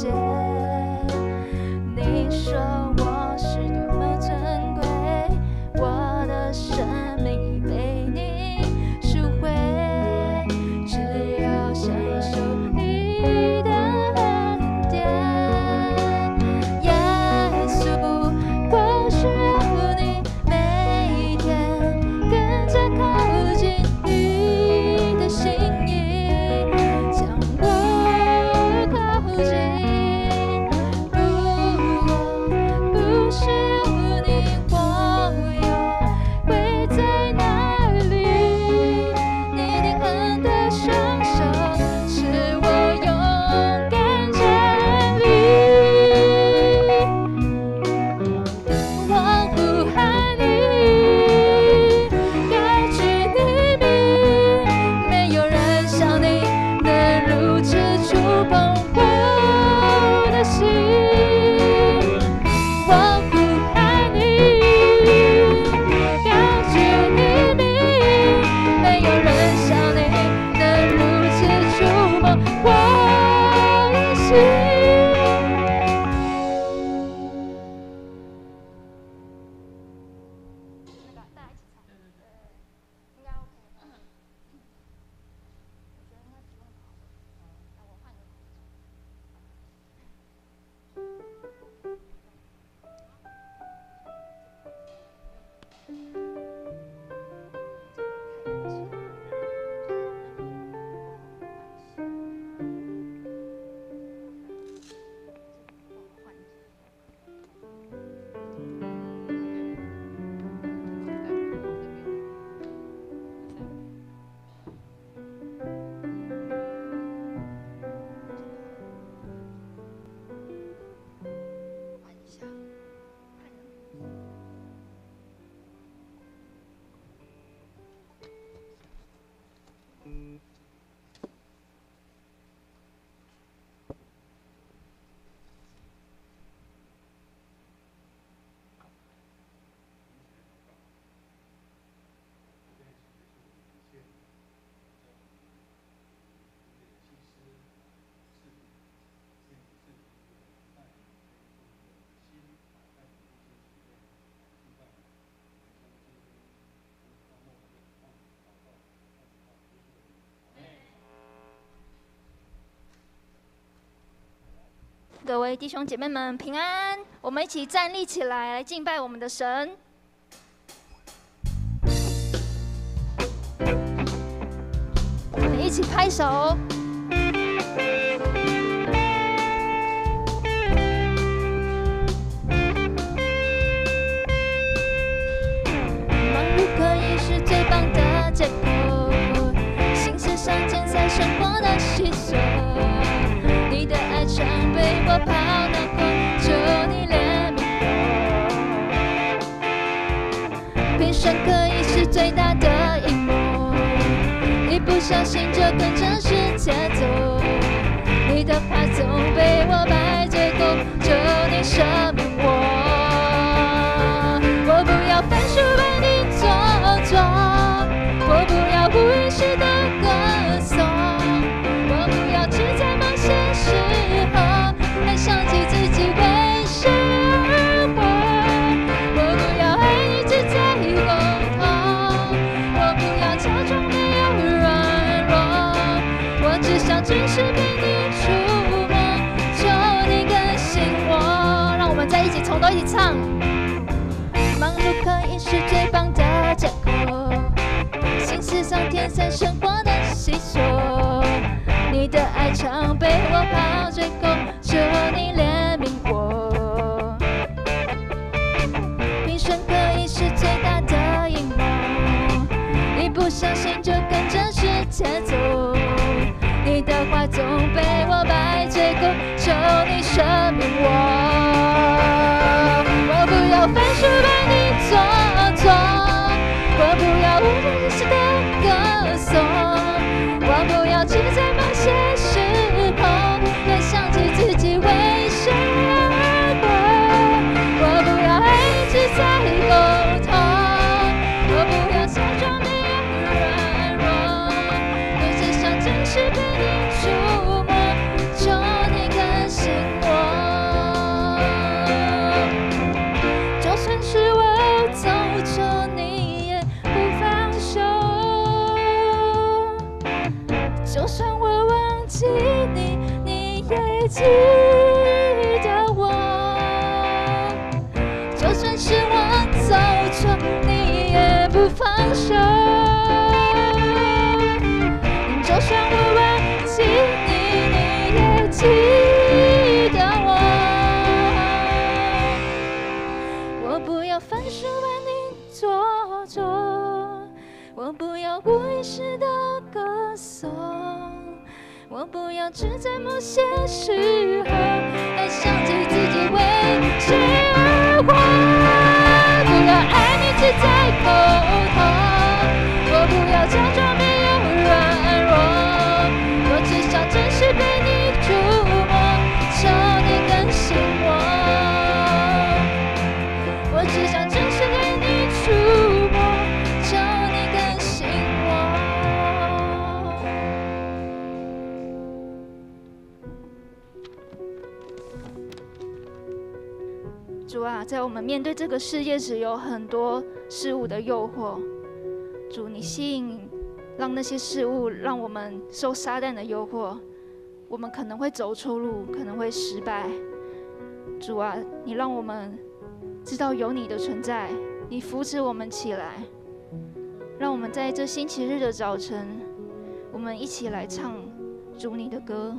界。你说我是多么珍贵，我的生命已被你赎回，只要享受你的恩典。耶稣，我需要你，每一天更加靠近你的心意，将我靠近。如果不是有你，我又会在哪里？你的恩的双手使我勇敢站立。我呼喊你，高举你名，没有人像你能如此触碰我的心。我呼喊你，高举你名，没有人像你能如此触碰我的心。各位弟兄姐妹们平安，我们一起站立起来，来敬拜我们的神。我们一起拍手。忙碌可以是最棒的借口，心事上建在生活的细琐。你的爱常被我抛到空，求你怜悯我。评审可以是最大的阴谋，一不小心就跟着世界走。你的话总被我摆最后，求你赦免我。我不要翻书为你做作，我不要无意识的歌颂，我不要只在某些时候还想起自己为谁而活。我不要爱你只在沟通，我不要假装没有软弱，我只想只是被你触摸，求你更新我。让我们再一起从头一起唱。忙碌可以是最棒的借口，心事上填塞生活的细琐。你的爱常被我抛最后，求你怜悯我。评审可以是最大的阴谋，一不小心就跟着世界走。你的话总被我摆最后，求你赦免我。我记得我，就算是我走错，你也不放手。就算我忘记你，你也记得我。我不要凡事为你做作，我不要无意识的歌颂，我不要只在某些时候才想起自己为谁而活。不要爱你只在口头，我不要假装没有软弱，我只想真实被你触摸，求你更新我。我只想真实被你触摸，求你更新我。主啊，在我们面对这个世界时，有很多事物的诱惑。主，你吸引，让那些事物让我们受撒旦的诱惑，我们可能会走错路，可能会失败。主啊，你让我们知道有你的存在，你扶持我们起来，让我们在这星期日的早晨，我们一起来唱主你的歌。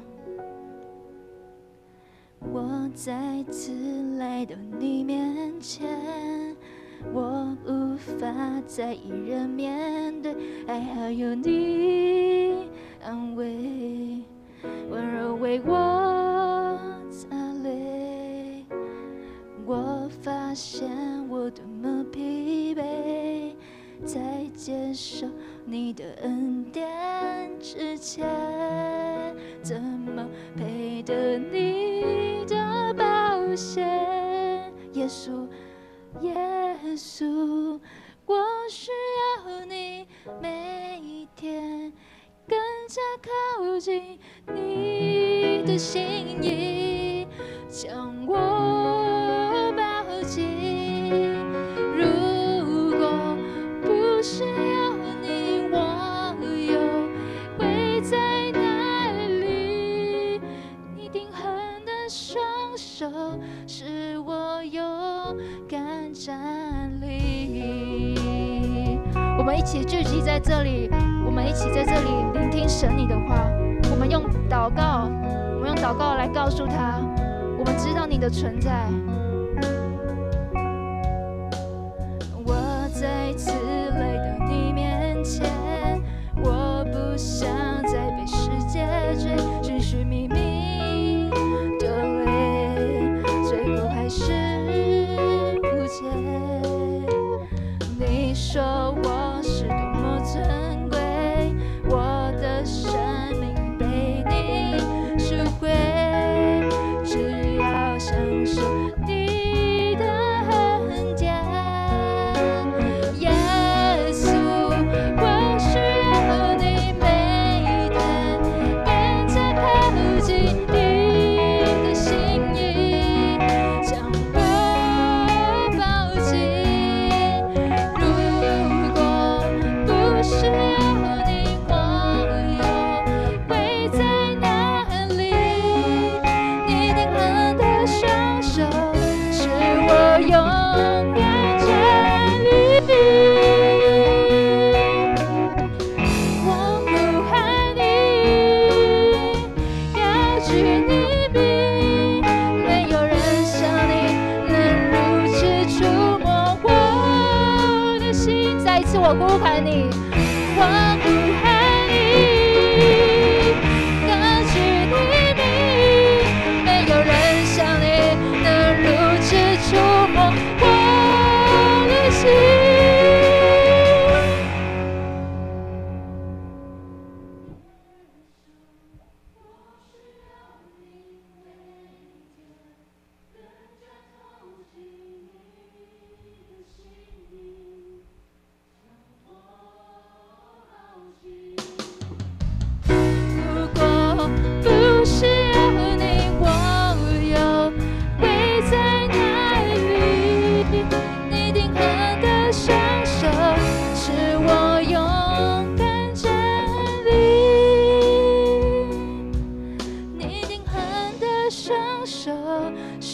我再次来到你面前，我无法再一人面对，爱还有你安慰，温柔为我擦泪。我发现我多么疲惫，在接受你的恩典之前，怎么配得你的宝血？耶稣，耶稣，我需要你每一天更加靠近你的心意，将我抱紧。如果不是有你，我又会在哪里？你定恒的双手使我勇敢站立。我们一起聚集在这里，我们一起在这里聆听神你的话。我们用祷告来告诉他，我们知道你的存在。我再次来到你面前，我不想再被世界追，寻寻觅觅的泪，最后还是不见。你说我是多么尊贵，我的生命被你赎回，只要享受你的恩典。耶稣，我需要你每一天更加靠近你的心意，将我抱紧。如果不是有你，我又会在哪里？你定恒的双手使我勇敢站立。我不害你，要去你比，没有人像你能如此触摸我的心。再一次我呼喊你，我不害你，要去你比，没有人像你能如此触摸我的心。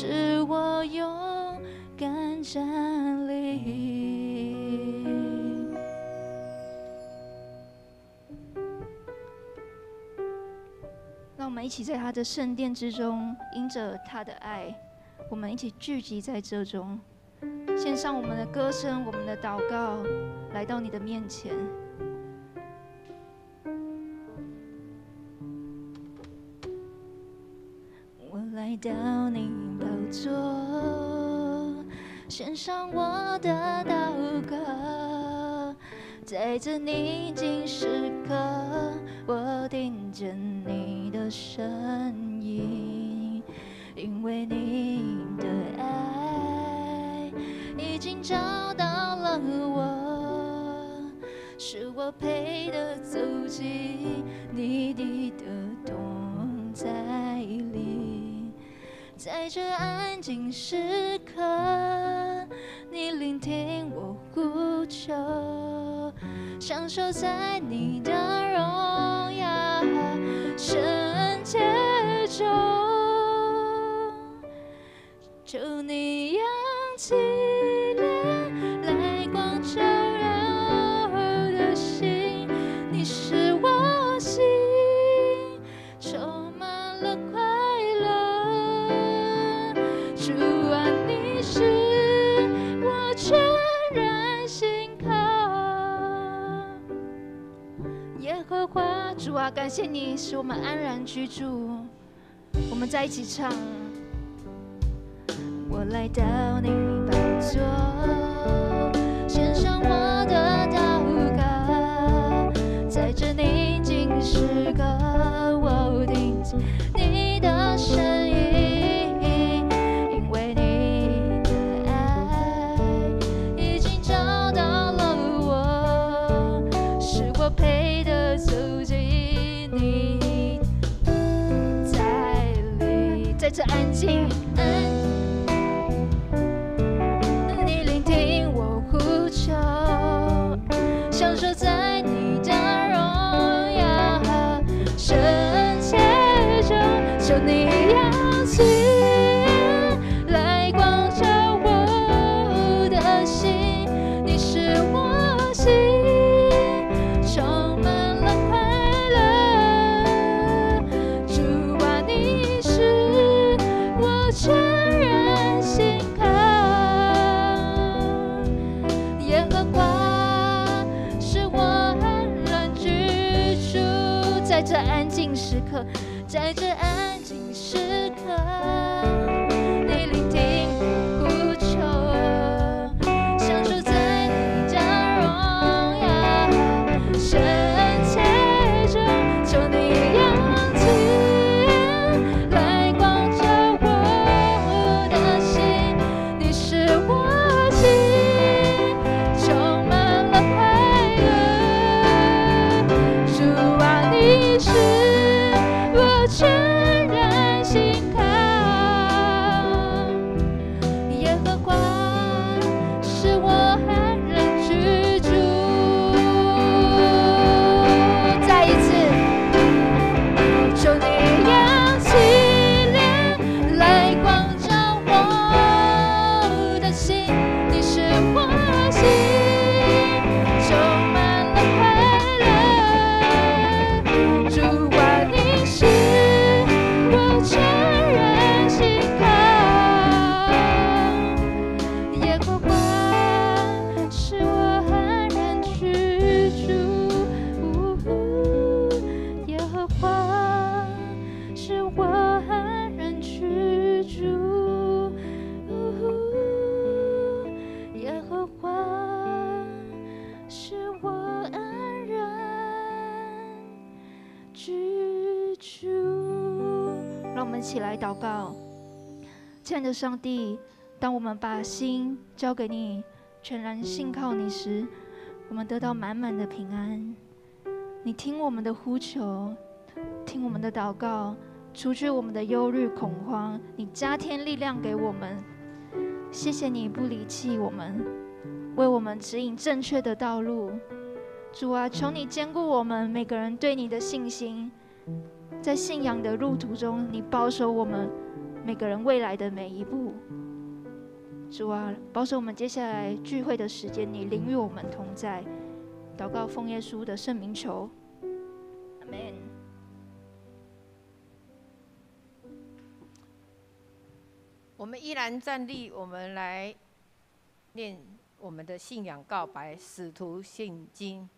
使我勇敢站立。让我们一起在他的圣殿之中，因着他的爱，我们一起聚集在这中，献上我们的歌声，我们的祷告，来到你的面前。我来到你宝座，献上我的祷告，在这宁静时刻，我听见你的声音，因为你的爱已经找到了我，是我配得走进你的同在里，在这安静时刻，你聆听我呼求，享受在你的荣耀圣洁中，求你扬起脸来光照亮我的心，你是我心充满了快乐，主啊，你是我全然信靠。耶和华，主啊，感谢你使我们安然居住。我们在一起唱。我来到你宝座，献上我的祷告，在这宁静时刻，我听见你的声音，因为你的爱已经找到了我，是我配得走进你在里，在这安静。享受在你的荣耀圣洁中，求你扬起来光照我的心，你是我心充满了快乐，主啊，你是我全然信靠。耶和华在这安静时刻，在这安静时刻，你聆听我呼求，享受在你的荣耀圣洁中，求你扬起来光照我的心，你是我心充满了快乐，主啊，你是我全然信靠。耶和华是我安然居住。再一次，求你扬起脸来光照我的心，你是我心充满了快乐，主啊，你是我全然信靠。耶和华是我安然居住，耶和华是我安然居住，耶和华是我安然居住。让我们一起来祷告。亲爱的上帝，当我们把心交给你，全然信靠你时，我们得到满满的平安。你听我们的呼求，听我们的祷告，除去我们的忧虑恐慌，你加添力量给我们。谢谢你不离弃我们，为我们指引正确的道路。主啊，求你坚固我们每个人对你的信心，在信仰的路途中，你保守我们每个人未来的每一步。主啊，保守我们接下来聚会的时间，你领与我们同在。祷告奉耶稣的圣名求，阿们。我们依然站立，我们来念我们的信仰告白，使徒信经。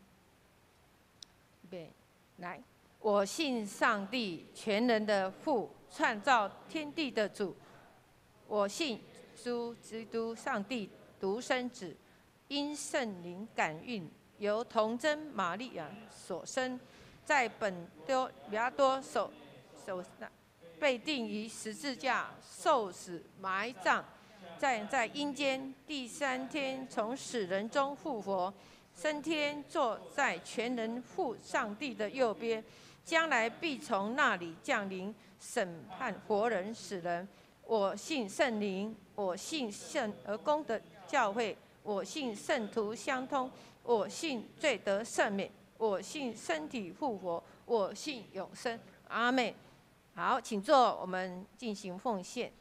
来，我信上帝，全能的父，创造天地的主。我信主基督，上帝独生子，因圣灵感孕，由童真玛利亚所生，在本丢比拉多手被钉于十字架，受死埋葬，在阴间，第3天从死人中复活，升天，坐在全能父上帝的右边，将来必从那里降临，审判活人死人。我信圣灵，我信圣而公的教会，我信圣徒相通，我信罪得赦免，我信身体复活，我信永生。阿们。好，请坐，我们进行奉献。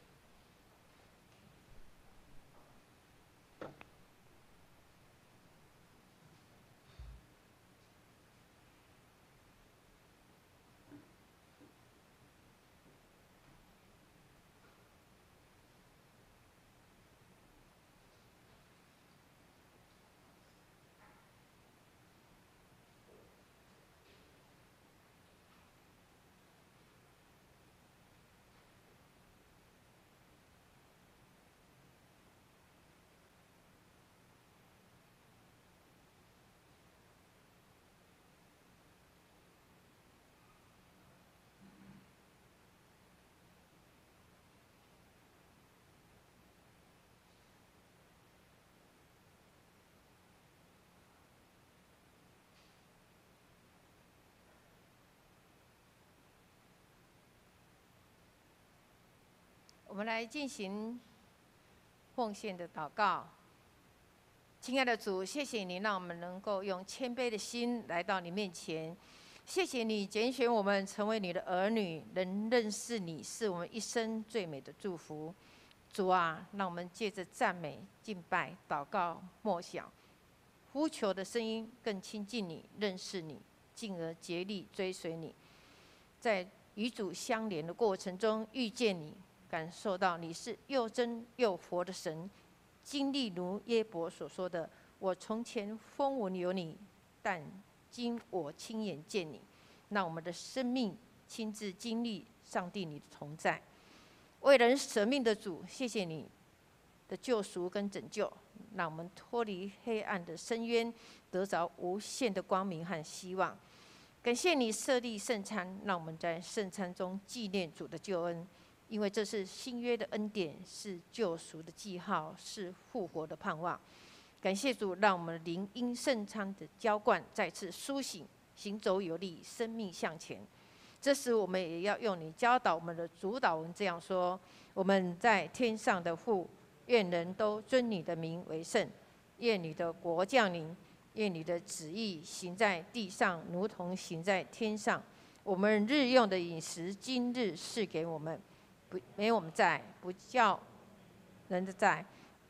我们来进行奉献的祷告。亲爱的主，谢谢你让我们能够用谦卑的心来到你面前。谢谢你拣选我们成为你的儿女，能认识你是我们一生最美的祝福。主啊，让我们借着赞美、敬拜、祷告、默想、呼求的声音，更亲近你、认识你，进而竭力追随你。在与主相连的过程中，遇见你，感受到你是又真又活的神，经历如耶伯所说的：“我从前风闻有你，但今我亲眼见你。”让我们的生命亲自经历上帝你的同在。为人舍命的主，谢谢你的救赎跟拯救，让我们脱离黑暗的深渊，得着无限的光明和希望。感谢你设立圣餐，让我们在圣餐中纪念主的救恩。因为这是新约的恩典，是救赎的记号，是复活的盼望。感谢主，让我们的灵因圣餐的浇灌再次苏醒，行走有力，生命向前。这时我们也要用你教导我们的主导文这样说：我们在天上的父，愿人都尊你的名为圣，愿你的国降临，愿你的旨意行在地上，如同行在天上。我们日用的饮食，今日赐给我们。没我们在，不叫人的在，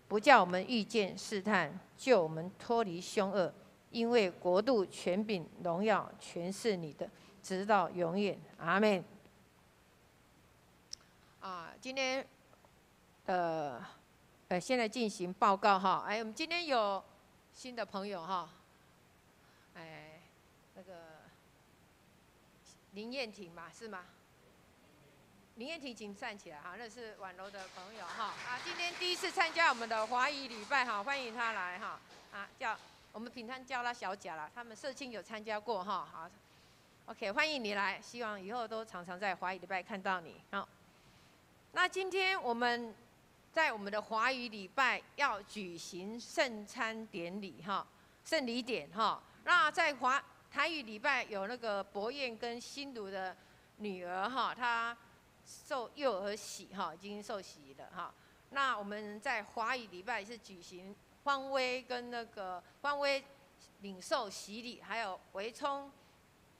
不叫我们遇见试探，救我们脱离凶恶。因为国度、权柄、荣耀，全是你的，直到永远。阿们。今天现在进行报告哈。我们今天有新的朋友哈。那个林燕婷嘛，是吗？林燕婷，请站起来哈，那是婉柔的朋友哈。今天第一次参加我们的华语礼拜哈，欢迎她来哈。叫我们平常叫她小贾啦，他们社青有参加过哈。好 ，OK， 欢迎你来，希望以后都常常在华语礼拜看到你。好，那今天我们在我们的华语礼拜要举行圣餐典礼哈，圣礼典哈。那在台语礼拜有那个博彦跟新竹的女儿哈，她受幼儿洗哈，已经受洗了哈。那我们在华语礼拜是举行芳薇跟那个芳薇领受洗礼，还有维聪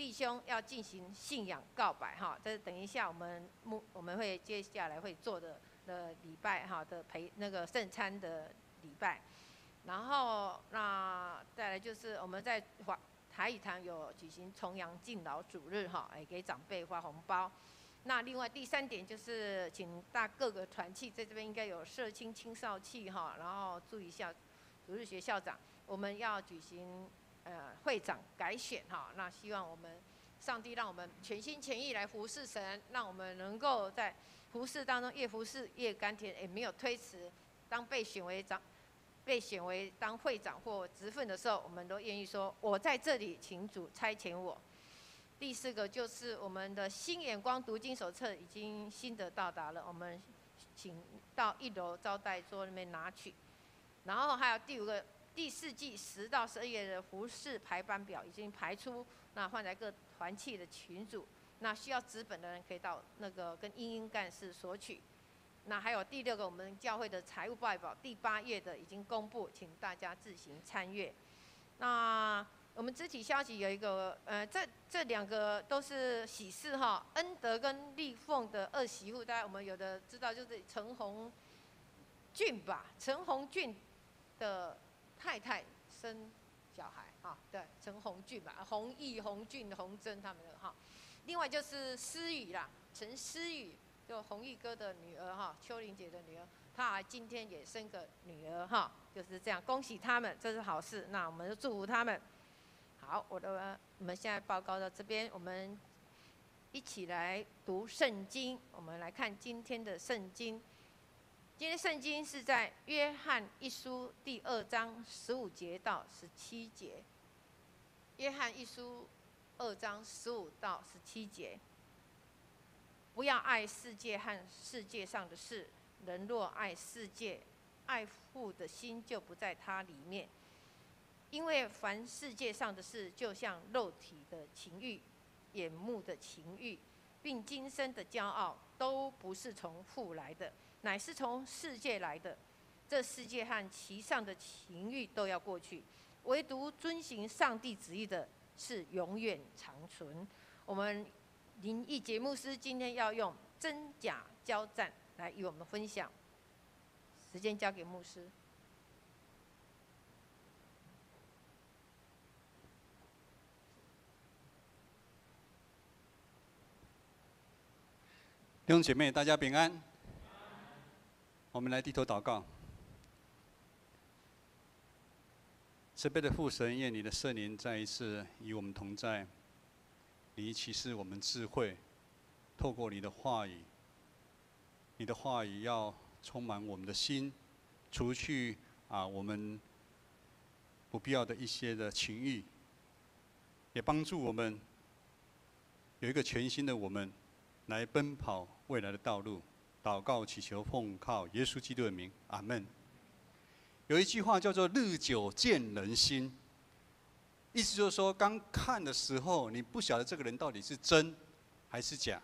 弟兄要进行信仰告白哈，这是等一下我们会接下来会做的礼拜哈的那个圣餐的礼拜。然后那再来就是我们在台语堂有举行重阳敬老主日哈，给长辈发红包。那另外第3点就是请各个团契在这边应该有社青青少契哈，然后注意一下主日学校长，我们要举行会长改选哈。那希望我们上帝让我们全心全意来服侍神，让我们能够在服侍当中越服侍越甘甜，也没有推辞。当被选为当会长或职分的时候，我们都愿意说：“我在这里，请主差遣我。”第4个就是我们的新眼光读经手册已经新的到达了，我们请到1楼招待桌那边拿取。然后还有第5个，第4季10到12月的服事排班表已经排出，那放在各团契的群组，那需要纸本的人可以到那个跟英英干事索取。那还有第6个，我们教会的财务报表第8页的已经公布，请大家自行参阅。那我们肢体消息有一个，这2个都是喜事哈，恩德跟丽凤的2媳妇，大家我们有的知道就是陈鸿俊吧，陈鸿俊的太太生小孩啊，对，陈鸿俊吧，洪毅、洪俊、洪珍他们的哈。另外就是思雨啦，陈思雨。就弘毅哥的女儿哈，秋玲姐的女儿，她今天也生个女儿哈，就是这样，恭喜他们，这是好事。那我们就祝福他们。好，我们现在报告到这边，我们一起来读圣经。我们来看今天的圣经。今天圣经是在约翰一书第2章15节到17节。约翰一书2章15到17节。不要爱世界和世界上的事，人若爱世界，爱父的心就不在他里面。因为凡世界上的事，就像肉体的情欲、眼目的情欲，并今生的骄傲，都不是从父来的，乃是从世界来的。这世界和其上的情欲都要过去，唯独遵行上帝旨意的是永远长存。我们林义杰牧师今天要用真假交战来与我们分享，时间交给牧师。弟兄姐妹，大家平安。我们来低头祷告。慈悲的父神，愿你的圣灵再一次与我们同在。你启示我们智慧，透过你的话语，你的话语要充满我们的心，除去我们不必要的一些的情欲，也帮助我们有一个全新的我们来奔跑未来的道路。祷告祈求奉靠耶稣基督的名，阿们。有一句话叫做"日久见人心"，意思就是说，刚看的时候，你不晓得这个人到底是真还是假，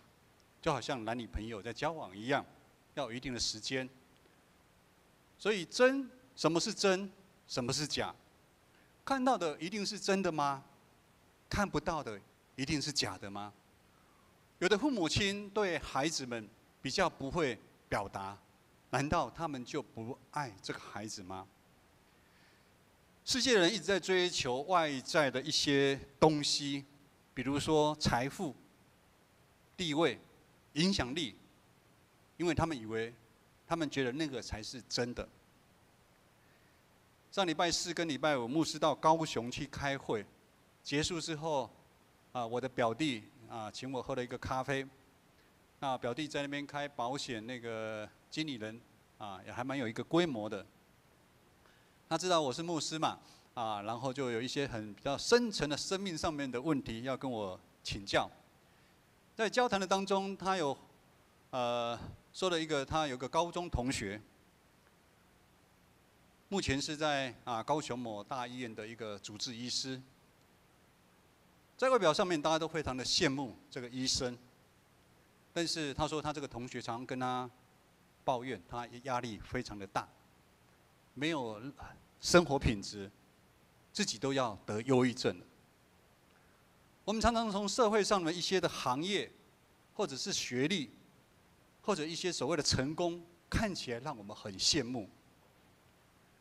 就好像男女朋友在交往一样，要有一定的时间。所以什么是真，什么是假？看到的一定是真的吗？看不到的一定是假的吗？有的父母亲对孩子们比较不会表达，难道他们就不爱这个孩子吗？世界人一直在追求外在的一些东西，比如说财富、地位、影响力，因为他们觉得那个才是真的。上礼拜4跟礼拜5，牧师到高雄去开会，结束之后，我的表弟请我喝了一个咖啡。那表弟在那边开保险，那个经理人也还蛮有一个规模的。他知道我是牧师嘛，然后就有一些比较深层的生命上面的问题要跟我请教。在交谈的当中，他有说了他有个高中同学，目前是在高雄某大医院的一个主治医师。在外表上面，大家都非常的羡慕这个医生，但是他说他这个同学常常跟他抱怨，他压力非常的大，没有生活品质，自己都要得忧郁症了。我们常常从社会上的一些的行业，或者是学历，或者一些所谓的成功，看起来让我们很羡慕。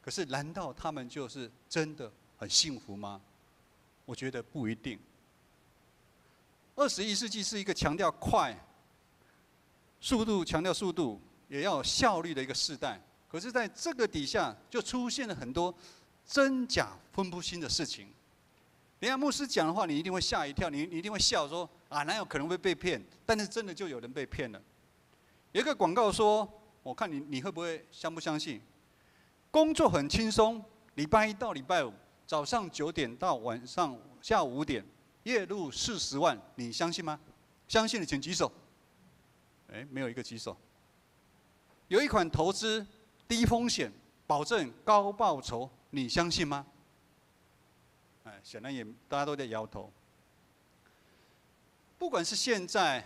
可是，难道他们就是真的很幸福吗？我觉得不一定。21世纪是一个强调快、强调速度，也要有效率的一个时代。可是，在这个底下，就出现了很多真假分不清的事情。等一下牧师讲的话，你一定会吓一跳，你一定会笑说：“啊，哪有可能会被骗？”但是真的就有人被骗了。有一个广告说：“我看你会不会相不相信？工作很轻松，礼拜一到礼拜五，早上9点到晚上下午5点，月入40万，你相信吗？相信的请举手。”没有一个举手。有一款投资低风险，保证高报酬，你相信吗？显然也大家都在摇头。不管是现在，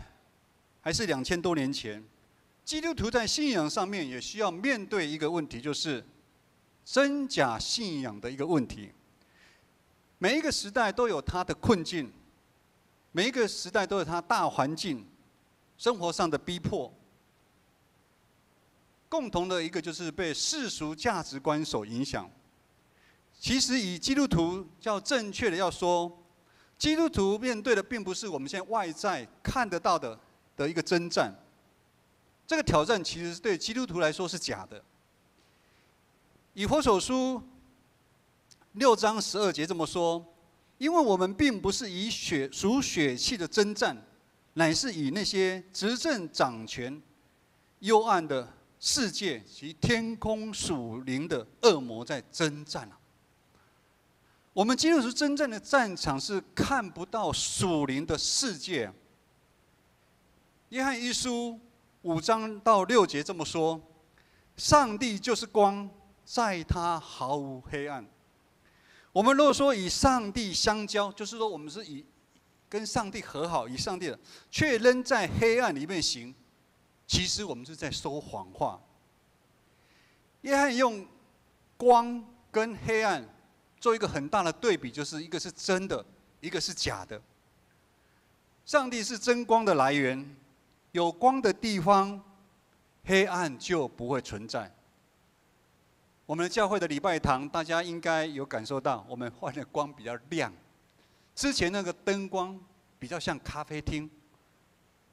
还是2000多年前，基督徒在信仰上面也需要面对一个问题，就是真假信仰的一个问题。每一个时代都有它的困境，每一个时代都有它大环境、生活上的逼迫。共同的一个就是被世俗价值观所影响。其实以基督徒较正确的要说，基督徒面对的并不是我们现在外在看得到的一个征战，这个挑战其实对基督徒来说是假的。以弗所书6章12节这么说：因为我们并不是以属血气的征战，乃是以那些执政掌权、幽暗的世界及天空属灵的恶魔在征战啊。我们基督徒真正的战场是看不到属灵的世界。约翰一书5章到6节这么说：上帝就是光，在他毫无黑暗。我们如果说以上帝相交，就是说我们是以跟上帝和好，以上帝的，却仍在黑暗里面行，其实我们是在说谎话。约翰用光跟黑暗做一个很大的对比，就是一个是真的，一个是假的。上帝是真光的来源，有光的地方，黑暗就不会存在。我们的教会的礼拜堂，大家应该有感受到，我们换的光比较亮。之前那个灯光比较像咖啡厅，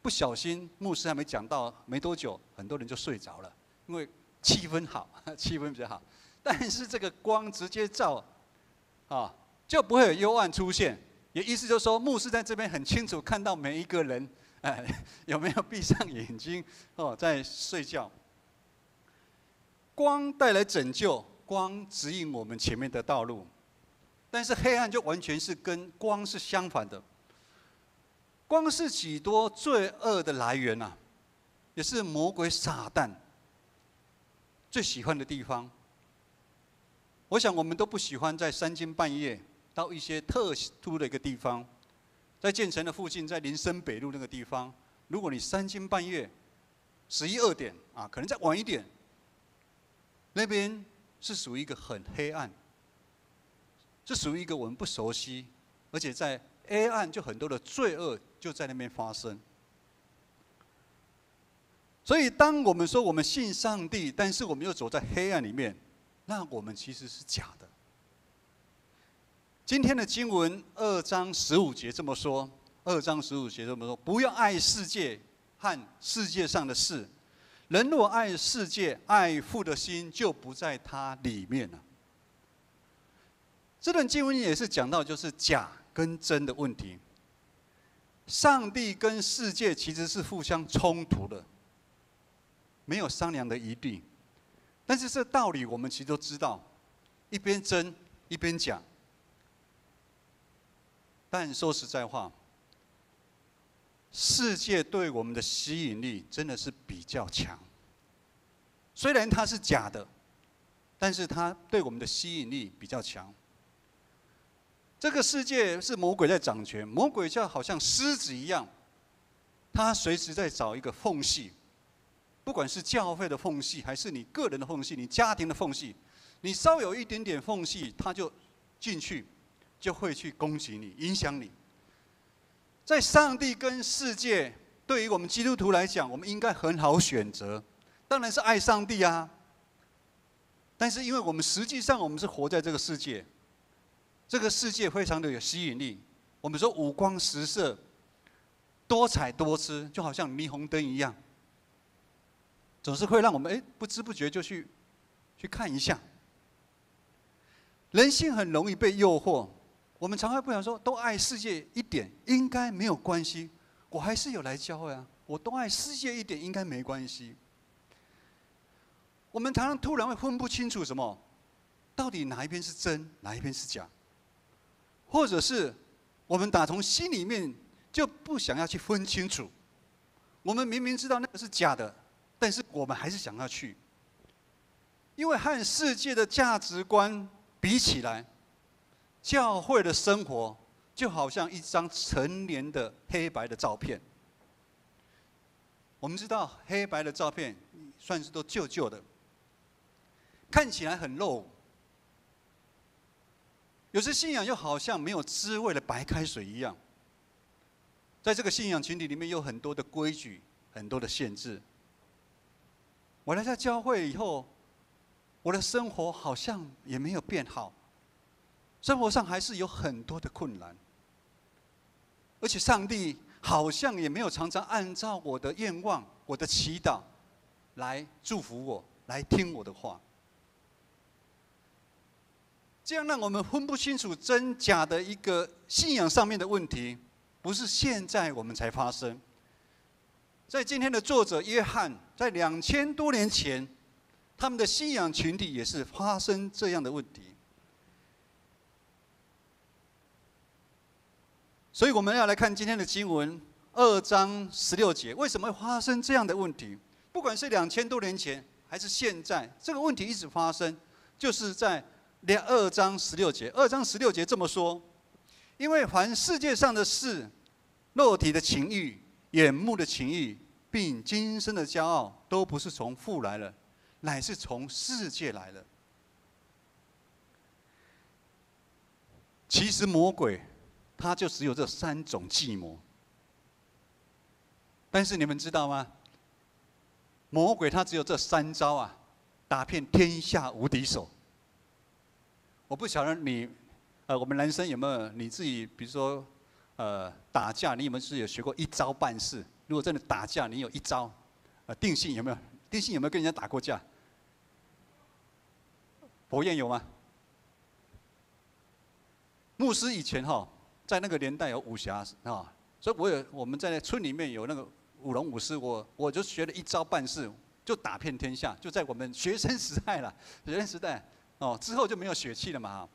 不小心牧师还没讲到没多久，很多人就睡着了，因为气氛好，气氛比较好。但是这个光直接照，就不会有幽暗出现。也意思就是说，牧师在这边很清楚看到每一个人，有没有闭上眼睛在睡觉。光带来拯救，光指引我们前面的道路，但是黑暗就完全是跟光是相反的。光是许多罪恶的来源啊，也是魔鬼撒旦最喜欢的地方。我想我们都不喜欢在3更半夜到一些特殊的一个地方，在建成的附近，在林森北路那个地方，如果你3更半夜11、2点可能再晚一点，那边是属于一个很黑暗，是属于一个我们不熟悉，而且在黑暗就很多的罪恶就在那边发生。所以当我们说我们信上帝，但是我们又走在黑暗里面，那我们其实是假的。今天的经文2章15节这么说，2章15节这么说：不要爱世界和世界上的事，人若爱世界，爱父的心就不在他里面了。这段经文也是讲到就是假跟真的问题。上帝跟世界其实是互相冲突的，没有商量的余地。但是这道理我们其实都知道，一边真一边假。但说实在话，世界对我们的吸引力真的是比较强。虽然它是假的，但是它对我们的吸引力比较强。这个世界是魔鬼在掌权，魔鬼就好像狮子一样，他随时在找一个缝隙。不管是教会的缝隙，还是你个人的缝隙，你家庭的缝隙，你稍有一点点缝隙，他就进去，就会去攻击你，影响你。在上帝跟世界，对于我们基督徒来讲，我们应该很好选择，当然是爱上帝啊。但是因为我们实际上我们是活在这个世界，这个世界非常的有吸引力。我们说五光十色、多彩多姿，就好像霓虹灯一样，总是会让我们不知不觉就去看一下。人性很容易被诱惑，我们常常不想说，都爱世界一点，应该没有关系。我还是有来教会啊，我多爱世界一点，应该没关系。我们常常突然会分不清楚什么，到底哪一边是真，哪一边是假，或者是我们打从心里面就不想要去分清楚。我们明明知道那个是假的，但是我们还是想要去，因为和世界的价值观比起来，教会的生活就好像一张陈年的黑白的照片。我们知道黑白的照片算是都旧旧的，看起来很肉舞。有时信仰又好像没有滋味的白开水一样。在这个信仰群体里面，有很多的规矩，很多的限制。我来到教会以后，我的生活好像也没有变好，生活上还是有很多的困难，而且上帝好像也没有常常按照我的愿望、我的祈祷来祝福我，来听我的话。这样让我们分不清楚真假的一个信仰上面的问题，不是现在我们才发生。在今天的作者约翰，在2000多年前，他们的信仰群体也是发生这样的问题。所以我们要来看今天的经文2章16节，为什么会发生这样的问题？不管是2000多年前还是现在，这个问题一直发生，就是在2章16节。2章16节这么说：因为凡世界上的事，肉体的情欲、眼目的情欲，并今生的骄傲，都不是从父来了，乃是从世界来的。其实魔鬼他就只有这3种计谋，但是你们知道吗？魔鬼他只有这3招啊，打遍天下无敌手。我不晓得你，我们男生有没有你自己，比如说，打架，你有没有是有学过一招半式？如果真的打架，你有一招，定性有没有？定性有没有跟人家打过架？博彦有吗？牧师以前在那个年代有武侠所以我们在村里面有那个舞龙舞狮，我就学了一招半式，就打遍天下。就在我们学生时代了，学生时代之后就没有血气了嘛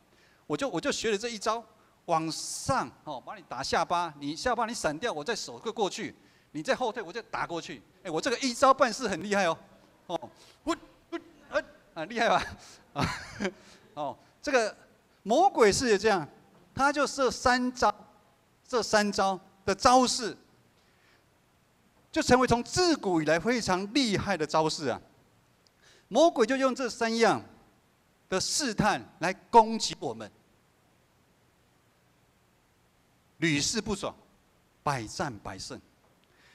我就学了这一招，往上把你打下巴，你下巴你闪掉，我再手个过去，你再后退，我再打过去。我这个一招半式很厉害厉害吧？这个魔鬼是这样，他就这3招的招式，就成为从自古以来非常厉害的招式啊。魔鬼就用这3样的试探来攻击我们，屡试不爽，百战百胜。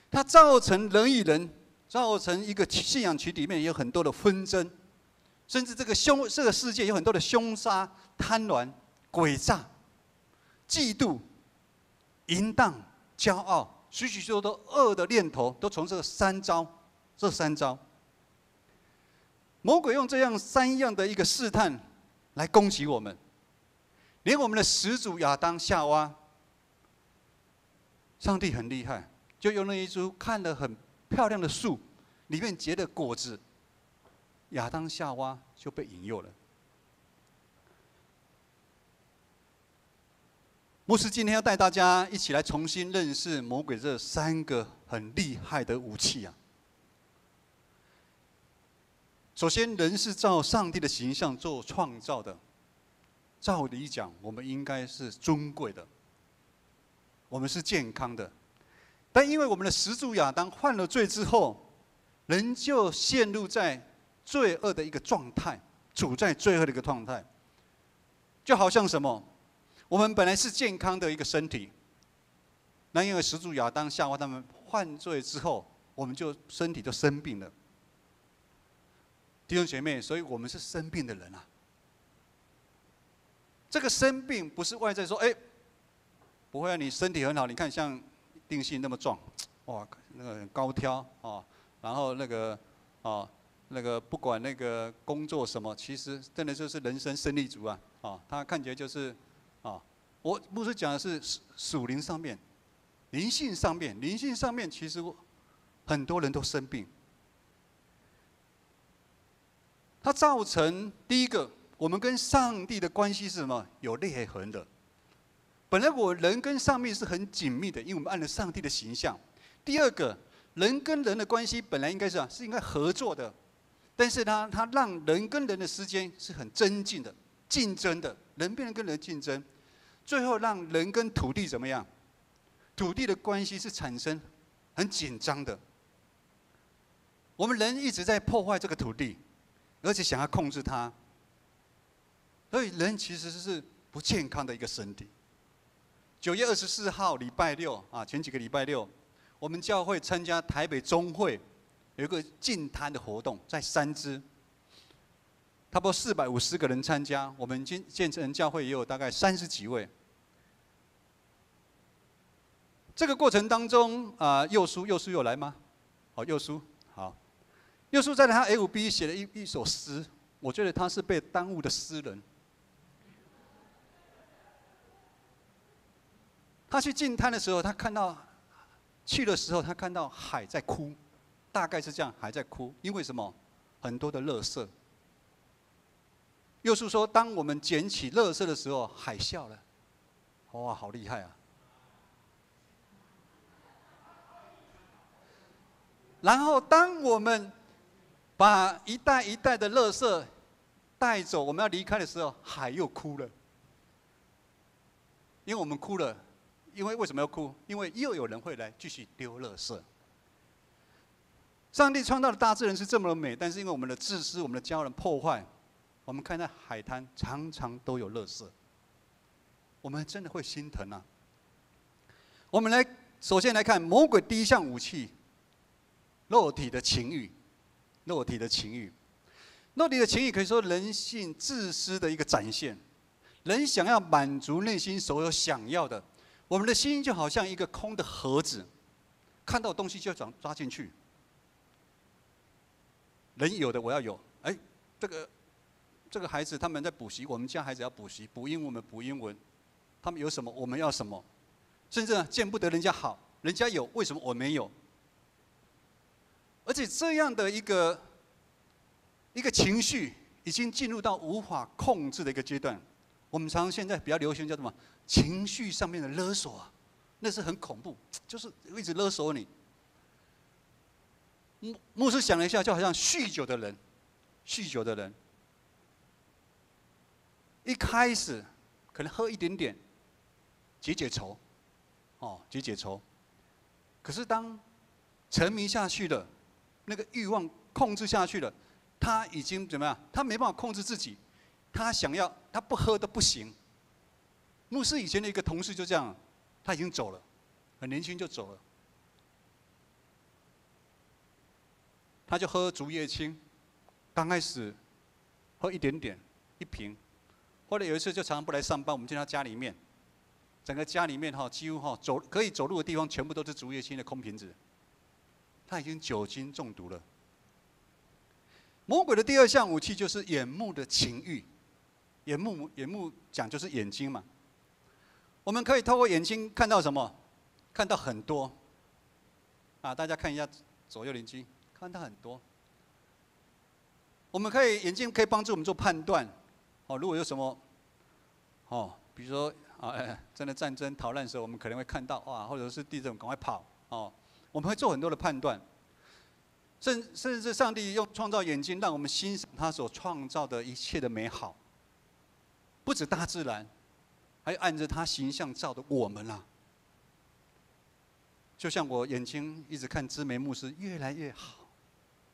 它造成人与人，造成一个信仰群体里面有很多的纷争，甚至这个世界有很多的凶杀、贪婪、诡诈、嫉妒、淫荡、骄傲，许许多多恶的念头，都从这3招。魔鬼用这样3样的一个试探来攻击我们，连我们的始祖亚当夏娃，上帝很厉害，就用那一株看得很漂亮的树，里面结的果子，亚当夏娃就被引诱了。牧师今天要带大家一起来重新认识魔鬼这3个很厉害的武器啊。首先，人是照上帝的形象做创造的，照理讲，我们应该是尊贵的，我们是健康的。但因为我们的始祖亚当犯了罪之后，人就陷入在罪恶的一个状态，处在罪恶的一个状态，就好像什么？我们本来是健康的一个身体，那因为始祖亚当、夏娃他们犯罪之后，我们就身体就生病了。弟兄姐妹，所以我们是生病的人啊。这个生病不是外在说，不会啊，你身体很好，你看像定信那么壮，哇，那个很高挑啊，然后那个不管那个工作什么，其实真的就是人生胜利组啊，他看起来就是我牧师讲的是属灵上面。灵性上面，其实很多人都生病。它造成第一个，我们跟上帝的关系是什么？有裂痕的。本来我人跟上帝是很紧密的，因为我们按了上帝的形象。第二个，人跟人的关系本来应该是应该合作的，但是它让人跟人的之间是很增进的、竞争的，人变成跟人竞争，最后让人跟土地怎么样？土地的关系是产生很紧张的。我们人一直在破坏这个土地，而且想要控制它，所以人其实是不健康的一个身体。9月24号礼拜六前几个礼拜六，我们教会参加台北中会有一个净滩的活动，在三芝，差不多450个人参加，我们建成教会也有大概30几位。这个过程当中佑书有来吗？佑书好，佑书在他 FB 写了一首诗，我觉得他是被耽误的诗人。他去净滩的时候，他看到海在哭，大概是这样，海在哭，因为什么？很多的垃圾。佑书说，当我们捡起垃圾的时候，海笑了，哇，好厉害啊！然后，当我们把一袋一袋的垃圾带走，我们要离开的时候，海又哭了。因为我们哭了，因为为什么要哭？因为又有人会来继续丢垃圾。上帝创造的大自然是这么的美，但是因为我们的自私、我们的骄傲破坏，我们看到海滩常常都有垃圾，我们真的会心疼啊。我们首先来看魔鬼第一项武器。肉体的情欲可以说人性自私的一个展现。人想要满足内心所有想要的，我们的心就好像一个空的盒子，看到东西就想抓进去。人有的我要有，这个孩子他们在补习，我们家孩子要补习，补英文我们补英文，他们有什么我们要什么，甚至见不得人家好，人家有为什么我没有？而且这样的一个情绪，已经进入到无法控制的一个阶段。我们常现在比较流行叫什么？情绪上面的勒索啊，那是很恐怖，就是一直勒索你。牧师想了一下，就好像酗酒的人，一开始可能喝一点点，解愁，可是当沉迷下去了。那个欲望控制下去了，他已经怎么样？他没办法控制自己，他不喝都不行。牧师以前的一个同事就这样，他已经走了，很年轻就走了。他就喝竹叶青，刚开始喝一点点1瓶，后来有一次就常常不来上班，我们进他家里面，整个家里面几乎可以走路的地方全部都是竹叶青的空瓶子。他已经酒精中毒了。魔鬼的第二项武器就是眼目的情欲，眼目讲就是眼睛嘛。我们可以透过眼睛看到什么？看到很多。大家看一下左右邻居，看到很多。眼睛可以帮助我们做判断。如果有什么，比如说真的战争逃难的时候，我们可能会看到或者是地震，赶快跑我们会做很多的判断，甚至上帝用创造眼睛，让我们欣赏他所创造的一切的美好。不止大自然，还按着他形象造的我们啊。就像我眼睛一直看芝梅牧师越来越好，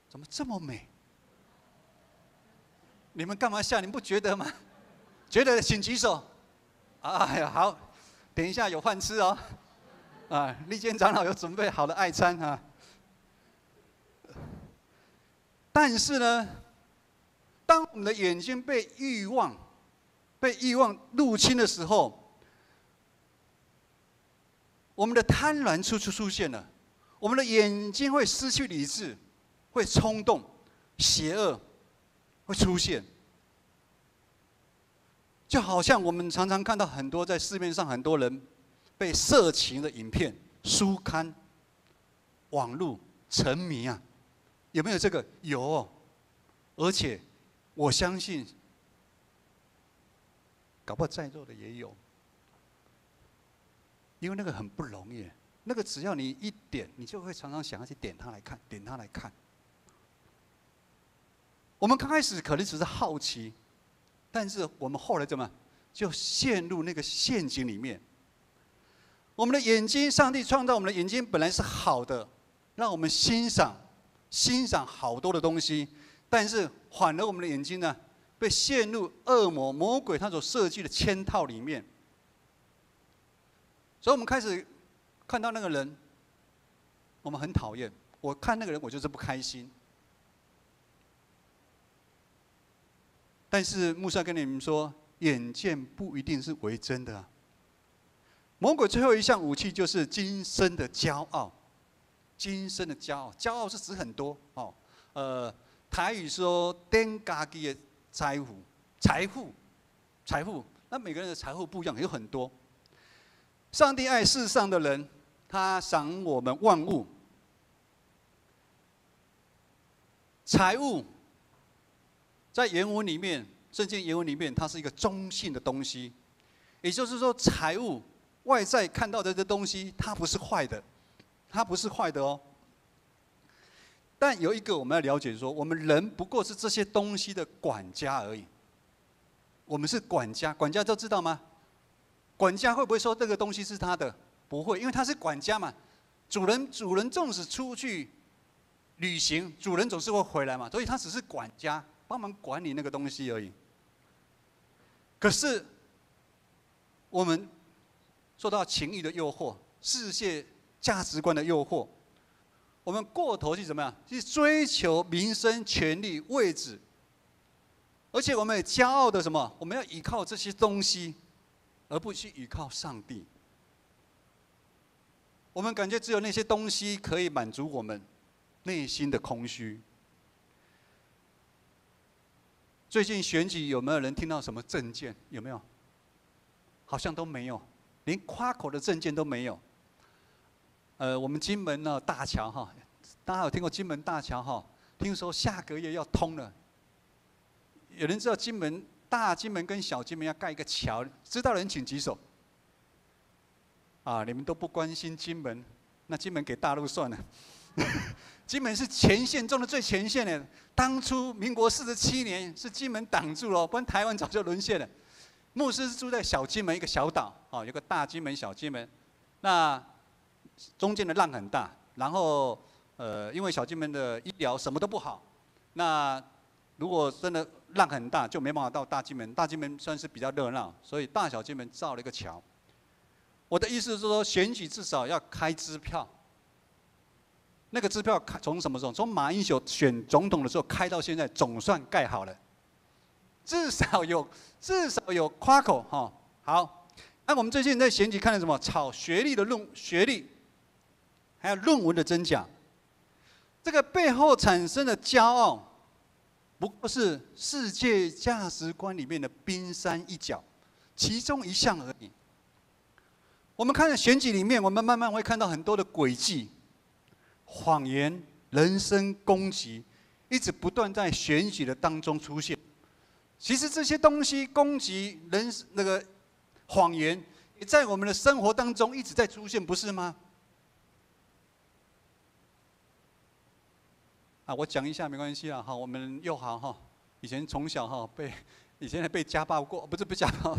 怎么这么美？你们干嘛笑？你们不觉得吗？觉得请举手。哎呀，好，等一下有饭吃哦。啊，利坚长老有准备好的爱餐啊。但是呢，当我们的眼睛被欲望入侵的时候，我们的贪婪出现了，我们的眼睛会失去理智，会冲动，邪恶会出现。就好像我们常常看到很多在市面上很多人被色情的影片、书刊、网络沉迷啊，有没有这个？有哦，而且我相信，搞不好在座的也有，因为那个很不容易，那个只要你一点，你就会常常想要去点它来看，点它来看。我们刚开始可能只是好奇。但是我们后来怎么就陷入那个陷阱里面？我们的眼睛，上帝创造我们的眼睛本来是好的，让我们欣赏好多的东西，但是反而我们的眼睛呢，被陷入恶魔鬼他所设计的圈套里面。所以我们开始看到那个人，我们很讨厌。我看那个人，我就是不开心。但是牧师要跟你们说，眼见不一定是为真的啊。魔鬼最后一项武器就是今生的骄傲。今生的骄傲，骄傲是指很多哦。台语说“颠家己的财富。那每个人的财富不一样，有很多。上帝爱世上的人，他赏我们万物。财物。在原文里面，圣经原文里面，它是一个中性的东西，也就是说，财物外在看到的这东西，它不是坏的，它不是坏的哦。但有一个我们要了解说，我们人不过是这些东西的管家而已。我们是管家，管家都知道吗？管家会不会说这个东西是他的？不会，因为他是管家嘛。主人纵使出去旅行，主人总是会回来嘛，所以他只是管家。帮忙管理那个东西而已。可是，我们受到情欲的诱惑、世界价值观的诱惑，我们过头去怎么样？去追求名声、权力、位置，而且我们也骄傲的什么？我们要依靠这些东西，而不去依靠上帝。我们感觉只有那些东西可以满足我们内心的空虚。最近选举有没有人听到什么政见？有没有？好像都没有，连夸口的政见都没有。我们金门呢大桥哈，大家有听过金门大桥哈？听说下个月要通了。有人知道大金门跟小金门要盖一个桥，知道的人请举手。啊，你们都不关心金门，那金门给大陆算了。金门是前线中的最前线的，当初民国47年是金门挡住了，不然台湾早就沦陷了。牧师是住在小金门一个小岛，有个大金门、小金门，那中间的浪很大，然后因为小金门的医疗什么都不好，那如果真的浪很大，就没办法到大金门。大金门算是比较热闹，所以大小金门造了一个桥。我的意思是说，选举至少要开支票。那个支票从什么时候？从马英九选总统的时候开到现在，总算盖好了，至少有夸口哈。好，那我们最近在选举看到什么？炒学历，还有论文的真假。这个背后产生的骄傲，不过是世界价值观里面的冰山一角，其中一项而已。我们看到选举里面，我们慢慢会看到很多的诡计。谎言、人身攻击，一直不断在选举的当中出现。其实这些东西，攻击那个谎言，也在我们的生活当中一直在出现，不是吗？啊，我讲一下没关系啊，哈，我们佑豪哈，以前从小哈以前还被家暴过，不是被家暴，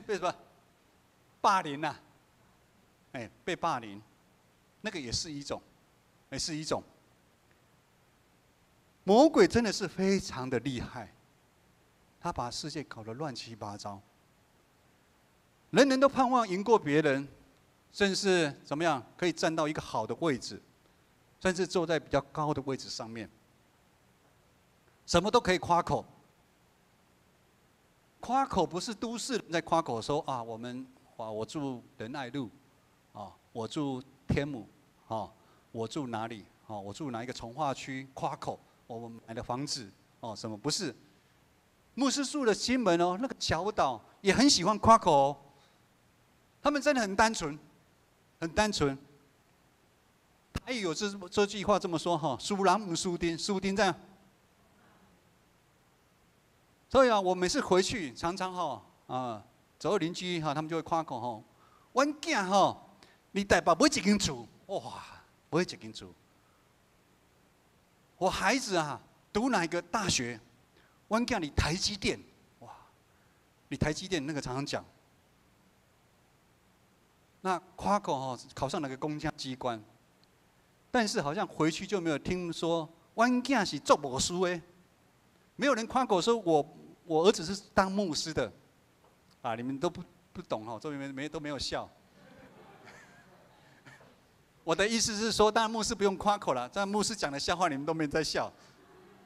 被什么霸凌呐？被霸凌，那个也是一种。魔鬼真的是非常的厉害，他把世界搞得乱七八糟。人人都盼望赢过别人，甚至是怎么样可以站到一个好的位置，甚至坐在比较高的位置上面，什么都可以夸口。夸口不是都市人在夸口说啊，我住仁爱路，啊，我住天母，啊，我住哪里？哦，我住哪一个从化区？夸口，我们买的房子，哦，什么不是？牧师住的金门哦，那个小岛也很喜欢夸口哦。他们真的很单纯，很单纯。台语有这句话这么说哈，输人不输丁，输丁这样。所以啊，我每次回去常常走到邻居他们就会夸口阮囝你台北买一间厝，哇，买一间厝。我孩子读哪一个大学？阮囝你台积电，哇，你台积电那个常常讲。那夸口考上哪个公家机关？但是好像回去就没有听说阮囝是做牧师的，没有人夸口说我儿子是当牧师的，你们都不懂这边都没有笑。我的意思是说，当然牧师不用夸口了，但牧师讲的笑话你们都没在笑。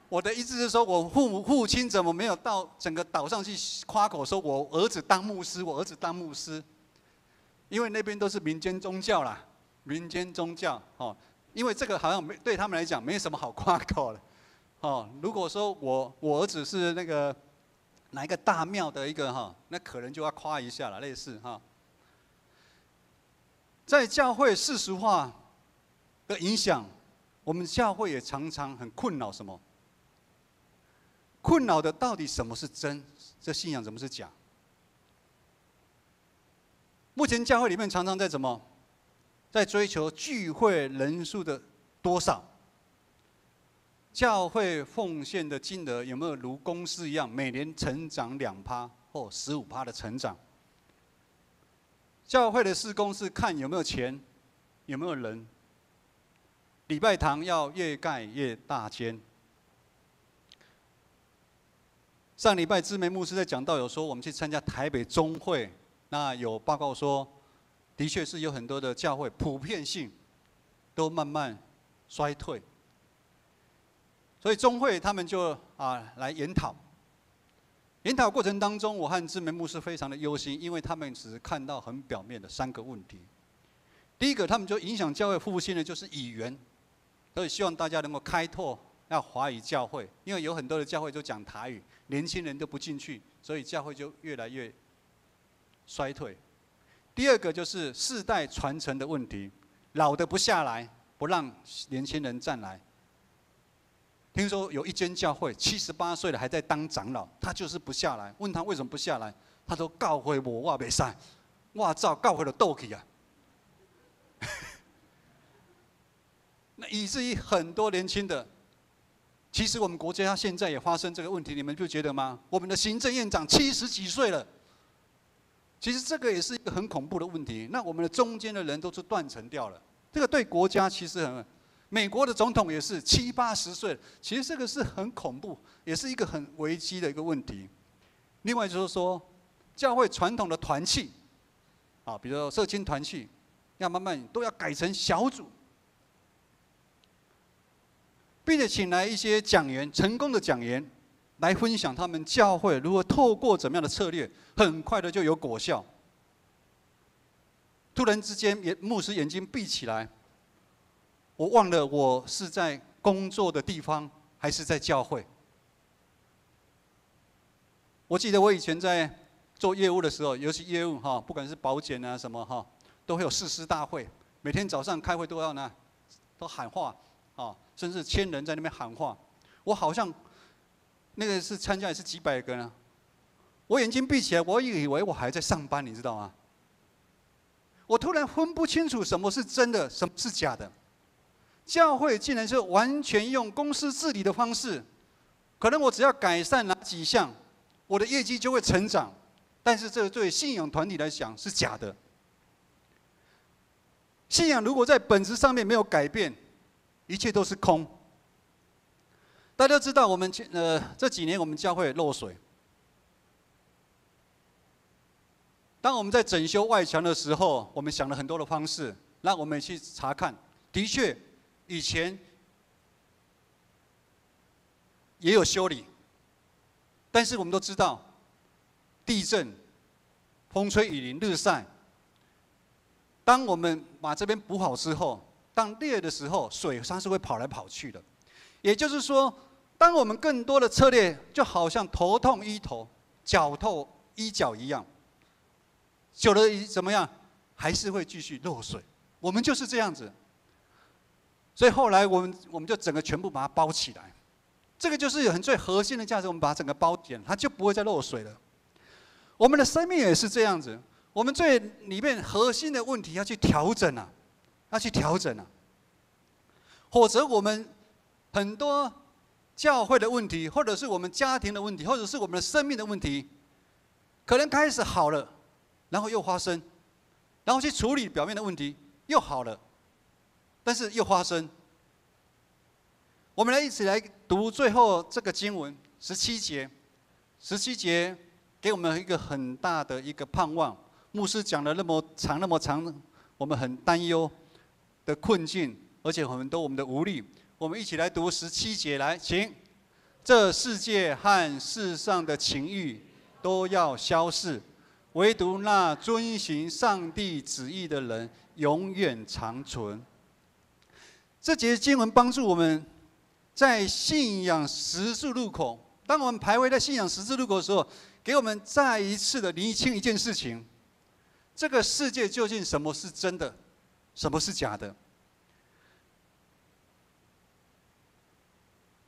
我的意思是说，我父亲怎么没有到整个岛上去夸口说我儿子当牧师，我儿子当牧师？因为那边都是民间宗教啦，民间宗教因为这个好像对他们来讲没什么好夸口的如果说我儿子是那个哪一个大庙的一个那可能就要夸一下了，类似在教会世俗化的影响，我们教会也常常很困扰什么？困扰的到底什么是真？这信仰怎么是假？目前教会里面常常在怎么？在追求聚会人数的多少？教会奉献的金额有没有如公司一样，每年成长2%或15%的成长？教会的事工是看有没有钱，有没有人。礼拜堂要越盖越大间。上礼拜知梅牧师在讲道有说，我们去参加台北中会，那有报告说，的确是有很多的教会普遍性都慢慢衰退。所以中会他们就来研讨。研讨过程当中，我和知梅牧师非常的忧心，因为他们只是看到很表面的3个问题。第一个，他们就影响教会复兴的就是语言，所以希望大家能够开拓要华语教会，因为有很多的教会都讲台语，年轻人都不进去，所以教会就越来越衰退。第二个就是世代传承的问题，老的不下来，不让年轻人站来。听说有一间教会，78岁了还在当长老，他就是不下来。问他为什么不下来，他说教会我袂使，我照教会就倒去啊。那以至于很多年轻的，其实我们国家现在也发生这个问题，你们不觉得吗？我们的行政院长70几岁了，其实这个也是一个很恐怖的问题。那我们的中间的人都是断层掉了，这个对国家其实很。美国的总统也是70、80岁，其实这个是很恐怖，也是一个很危机的一个问题。另外就是说，教会传统的团契，比如说社青团契，要慢慢都要改成小组，并且请来一些讲员，成功的讲员，来分享他们教会如何透过怎么样的策略，很快的就有果效。突然之间，牧师眼睛闭起来。我忘了我是在工作的地方还是在教会。我记得我以前在做业务的时候，尤其业务不管是保险什么都会有誓师大会，每天早上开会都要都喊话甚至1000人在那边喊话。我好像那个是参加也是几百个呢。我眼睛闭起来，我以为我还在上班，你知道吗？我突然分不清楚什么是真的，什么是假的。教会竟然是完全用公司治理的方式，可能我只要改善哪几项，我的业绩就会成长，但是这对信仰团体来讲是假的。信仰如果在本质上面没有改变，一切都是空。大家都知道，我们这几年我们教会漏水，当我们在整修外墙的时候，我们想了很多的方式，让我们去查看。的确，以前也有修理，但是我们都知道，地震、风吹雨淋、日晒，当我们把这边补好之后，当裂的时候，水它是会跑来跑去的。也就是说，当我们更多的策略，就好像头痛医头，脚痛医脚一样，久了怎么样，还是会继续漏水。我们就是这样子。所以后来我们就整个全部把它包起来，这个就是很最核心的价值，我们把它整个包起来，它就不会再漏水了。我们的生命也是这样子，我们最里面核心的问题要去调整啊，要去调整啊，否则我们很多教会的问题，或者是我们家庭的问题，或者是我们的生命的问题，可能开始好了，然后又发生，然后去处理表面的问题，又好了。但是又发生。我们来一起来读最后这个经文17节，17节给我们一个很大的一个盼望。牧师讲了那么长，我们很担忧的困境，而且很多我们的无力。我们一起来读17节，来，请。这世界和世上的情欲都要消逝，唯独那遵行上帝旨意的人永远长存。这节经文帮助我们在信仰十字路口，当我们徘徊在信仰十字路口的时候，给我们再一次的厘清一件事情：这个世界究竟什么是真的，什么是假的？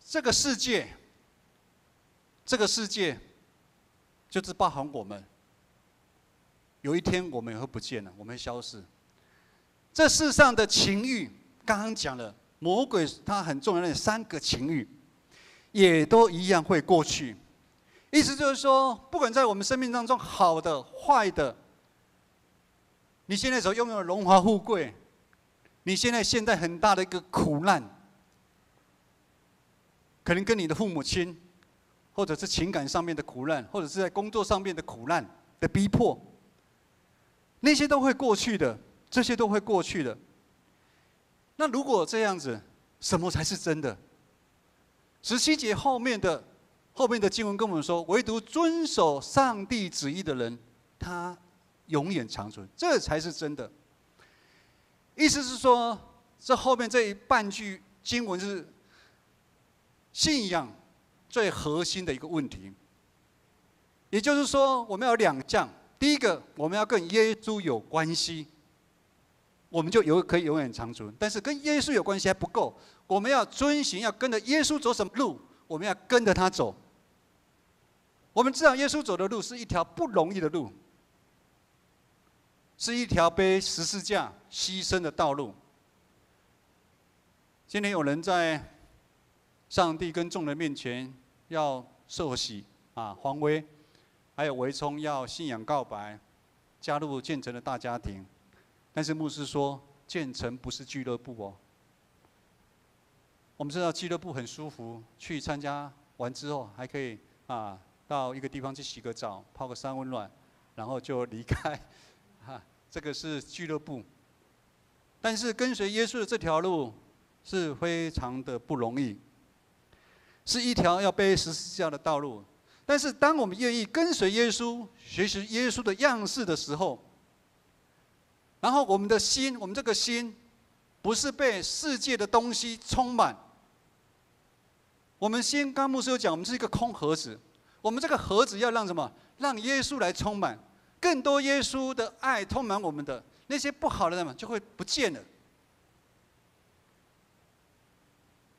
这个世界就是包含我们。有一天我们也会不见了，我们会消失。这世上的情欲，刚刚讲了，魔鬼他很重要的3个情欲，也都一样会过去。意思就是说，不管在我们生命当中好的、坏的，你现在所拥有的荣华富贵，你现在很大的一个苦难，可能跟你的父母亲，或者是情感上面的苦难，或者是在工作上面的苦难的逼迫，那些都会过去的，这些都会过去的。那如果这样子，什么才是真的？17节后面的经文跟我们说，唯独遵守上帝旨意的人，他永远长存，这才是真的。意思是说，这后面这一半句经文是信仰最核心的一个问题。也就是说，我们要有2项：第一个，我们要跟耶稣有关系，我们就可以永远长存。但是跟耶稣有关系还不够，我们要遵行，要跟着耶稣走什么路，我们要跟着他走。我们知道耶稣走的路是一条不容易的路，是一条背十字架牺牲的道路。今天有人在上帝跟众人面前要受洗黄威，还有维聪要信仰告白，加入建成的大家庭。但是牧师说，建成不是俱乐部哦。我们知道俱乐部很舒服，去参加完之后还可以到一个地方去洗个澡，泡个3温暖，然后就离开。这个是俱乐部。但是跟随耶稣的这条路是非常的不容易，是一条要背十字架的道路。但是当我们愿意跟随耶稣，学习耶稣的样式的时候，然后我们的心，我们这个心，不是被世界的东西充满。我们心，刚牧师有讲，我们是一个空盒子。我们这个盒子要让什么？让耶稣来充满，更多耶稣的爱充满我们的，那些不好的人就会不见了。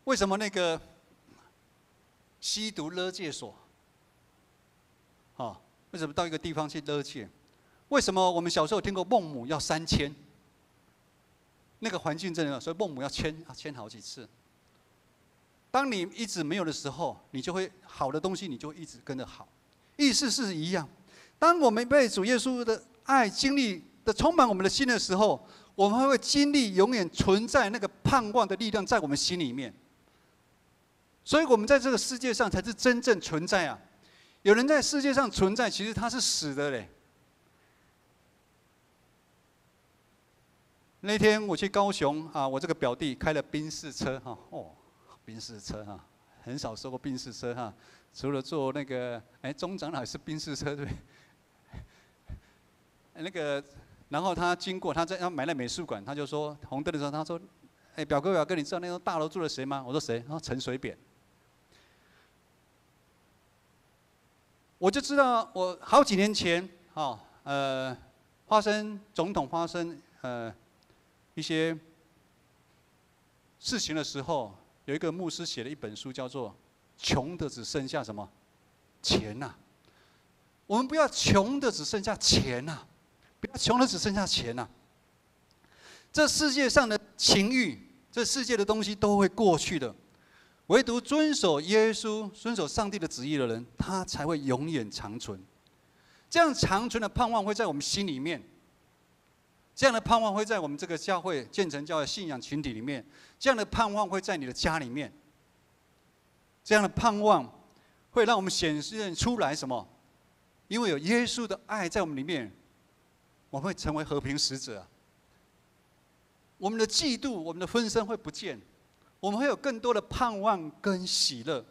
为什么那个吸毒勒戒所？为什么到一个地方去勒戒？为什么我们小时候听过孟母要3000？那个环境真的，所以孟母要牵好几次。当你一直没有的时候，你就会好的东西，你就会一直跟着好。意思是一样。当我们被主耶稣的爱经历的充满我们的心的时候，我们会经历永远存在那个盼望的力量在我们心里面。所以我们在这个世界上才是真正存在啊！有人在世界上存在，其实他是死的嘞。那天我去高雄啊，我这个表弟开了宾士车哈，宾士车哈，很少收过宾士车哈，除了做那个中长老也是宾士车对不对？那个，然后他经过，他买了美术馆，他就说红灯的时候，他说，表哥，你知道那栋大楼住了谁吗？我说谁？他说陈水扁。我就知道，我好几年前，总统发生一些事情的时候，有一个牧师写了一本书，叫做《穷的只剩下什么钱呐》。我们不要穷的只剩下钱呐，不要穷的只剩下钱呐。这世界上的情欲，这世界的东西都会过去的。唯独遵守耶稣、遵守上帝的旨意的人，他才会永远长存。这样长存的盼望会在我们心里面，这样的盼望会在我们这个教会建成教会信仰群体里面，这样的盼望会在你的家里面，这样的盼望会让我们显现出来什么？因为有耶稣的爱在我们里面，我们会成为和平使者。我们的嫉妒、我们的纷争会不见。我们会有更多的盼望跟喜乐。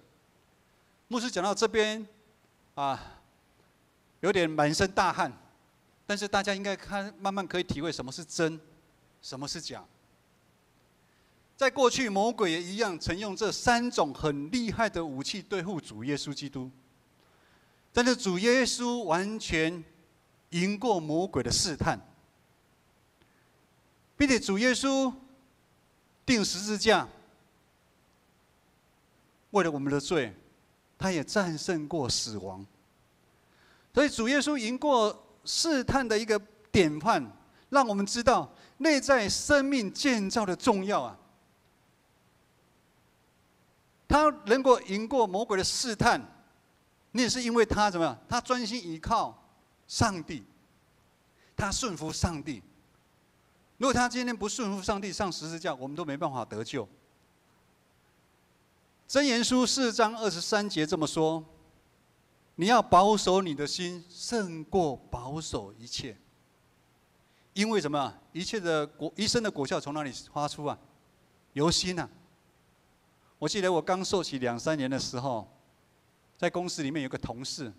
牧师讲到这边，有点满身大汗，但是大家应该慢慢可以体会什么是真，什么是假。在过去，魔鬼也一样曾用这3种很厉害的武器对付主耶稣基督，但是主耶稣完全赢过魔鬼的试探，并且主耶稣钉十字架。为了我们的罪，他也战胜过死亡。所以主耶稣赢过试探的一个典范，让我们知道内在生命建造的重要啊。他能够赢过魔鬼的试探，那也是因为他怎么样？他专心依靠上帝，他顺服上帝。如果他今天不顺服上帝，上十字架，我们都没办法得救。箴言书4章23节这么说：你要保守你的心，胜过保守一切。因为什么？一生的果效从哪里发出啊？由心啊！我记得我刚受洗2、3年的时候，在公司里面有个同事，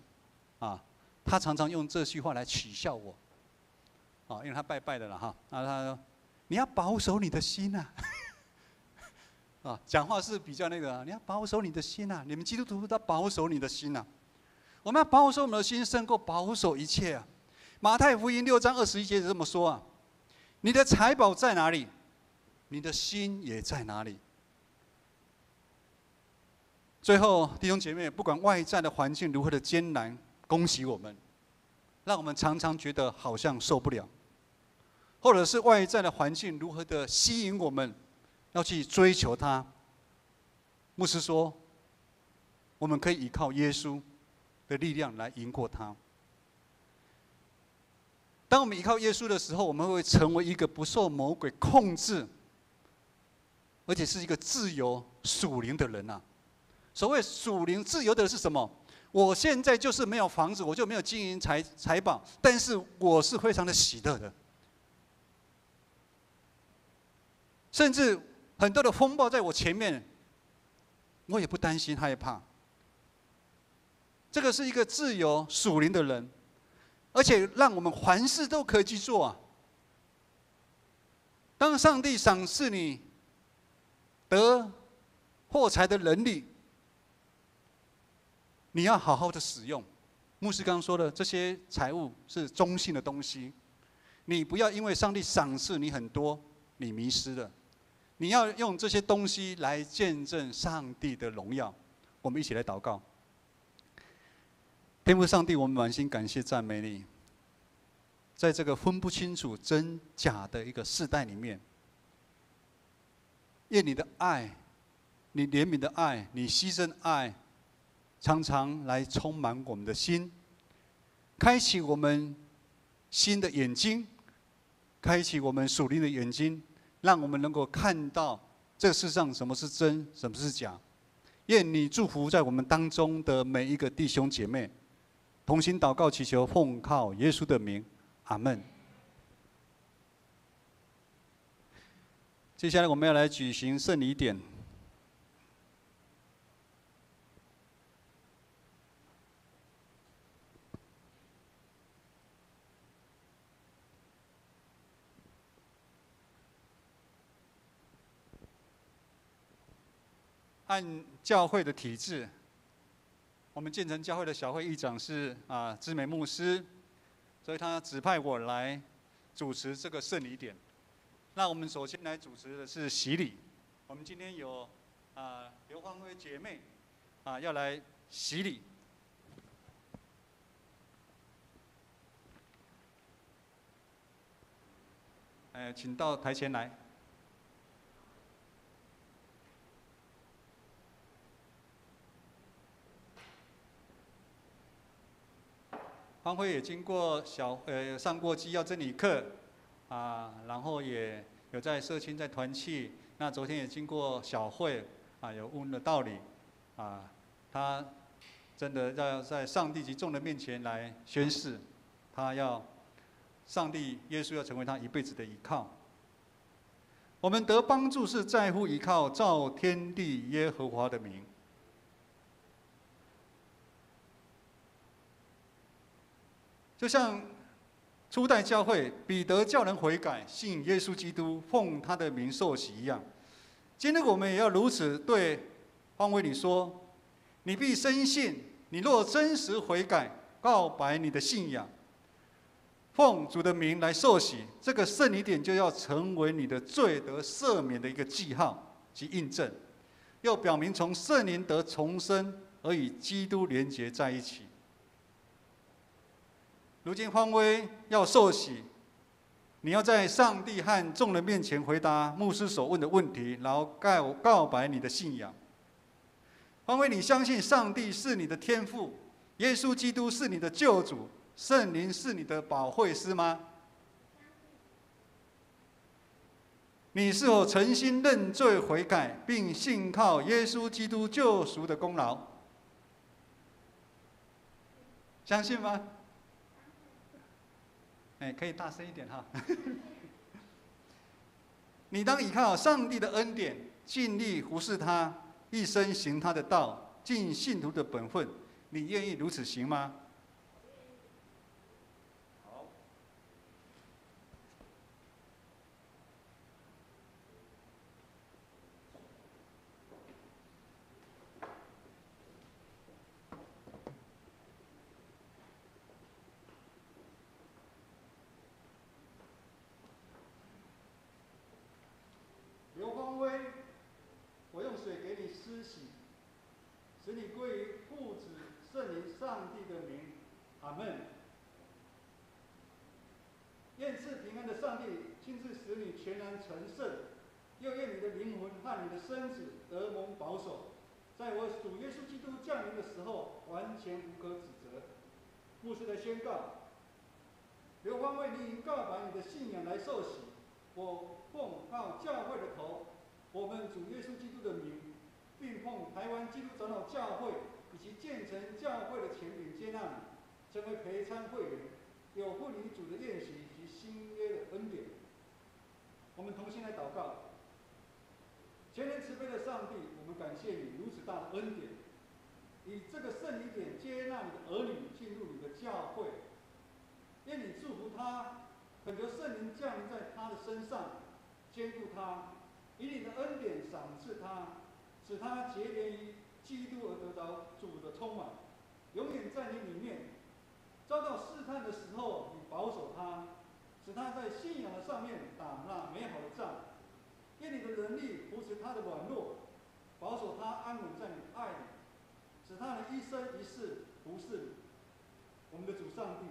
他常常用这句话来取笑我，因为他拜拜的了哈。他说：你要保守你的心啊！讲话是比较那个，你要保守你的心啊！你们基督徒都要保守你的心啊！我们要保守我们的心，胜过保守一切啊！马太福音6章21节这么说啊：你的财宝在哪里，你的心也在哪里。最后，弟兄姐妹，不管外在的环境如何的艰难，恭喜我们，让我们常常觉得好像受不了，或者是外在的环境如何的吸引我们。要去追求它。牧师说，我们可以依靠耶稣的力量来赢过它。当我们依靠耶稣的时候，我们会成为一个不受魔鬼控制，而且是一个自由属灵的人啊。所谓属灵自由的是什么？我现在就是没有房子，我就没有金银财宝，但是我是非常的喜乐的，甚至很多的风暴在我前面，我也不担心害怕。这个是一个自由属灵的人，而且让我们凡事都可以去做啊。当上帝赏赐你得获财的能力，你要好好的使用。牧师刚刚说的，这些财物是中性的东西，你不要因为上帝赏赐你很多，你迷失了。你要用这些东西来见证上帝的荣耀。我们一起来祷告。天父上帝，我们满心感谢赞美你。在这个分不清楚真假的一个世代里面，愿你的爱，你怜悯的爱，你牺牲爱，常常来充满我们的心，开启我们心的眼睛，开启我们属灵的眼睛，让我们能够看到这个世上什么是真，什么是假。愿你祝福在我们当中的每一个弟兄姐妹，同心祷告祈求，奉靠耶稣的名，阿们。接下来我们要来举行圣礼典。按教会的体制，我们建成教会的小会议长是知美牧师，所以他指派我来主持这个圣礼典。那我们首先来主持的是洗礼。我们今天有刘芳辉姐妹要来洗礼。请到台前来。芳辉也经过上过基要真理课，然后也有在社青在团契，那昨天也经过小会，有问了道理，他真的要在上帝及众人面前来宣誓，他要上帝耶稣要成为他一辈子的依靠。我们得帮助是在乎依靠造天地耶和华的名。就像初代教会彼得叫人悔改，信耶稣基督，奉他的名受洗一样，今天我们也要如此对方威你说：你必深信，你若真实悔改，告白你的信仰，奉主的名来受洗，这个圣礼典就要成为你的罪得赦免的一个记号及印证，又表明从圣灵得重生，而与基督连结在一起。如今芳威要受洗，你要在上帝和众人面前回答牧师所问的问题，然后告白你的信仰。芳威，你相信上帝是你的天父，耶稣基督是你的救主，圣灵是你的保惠师吗？你是否诚心认罪悔改，并信靠耶稣基督救赎的功劳？相信吗？可以大声一点哈。你当依靠上帝的恩典，尽力服侍他，一生行他的道，尽信徒的本分。你愿意如此行吗？好。刘芳威，我用水给你施洗，使你归于父子圣灵上帝的名。阿门。愿赐平安的上帝亲自使你全然成圣，又愿你的灵魂和你的身子得蒙保守，在我主耶稣基督降临的时候完全无可指责。牧师的宣告：刘芳威，你已告白你的信仰来受洗。我奉靠教会的头，我们主耶稣基督的名，并奉台湾基督长老教会以及建成教会的权柄接纳你，成为陪参会员，有负你主的宴席及新约的恩典。我们同心来祷告。全能慈悲的上帝，我们感谢你如此大的恩典，以这个圣礼典接纳你的儿女进入你的教会，愿你祝福他，恳求圣灵降临在他的身上，坚固他，以你的恩典赏赐他，使他结连于基督而得着主的充满，永远在你里面。遭到试探的时候，你保守他，使他在信仰的上面打那美好的仗。愿你的能力扶持他的软弱，保守他安稳在你的爱里，使他的一生一世服侍你。我们的主上帝，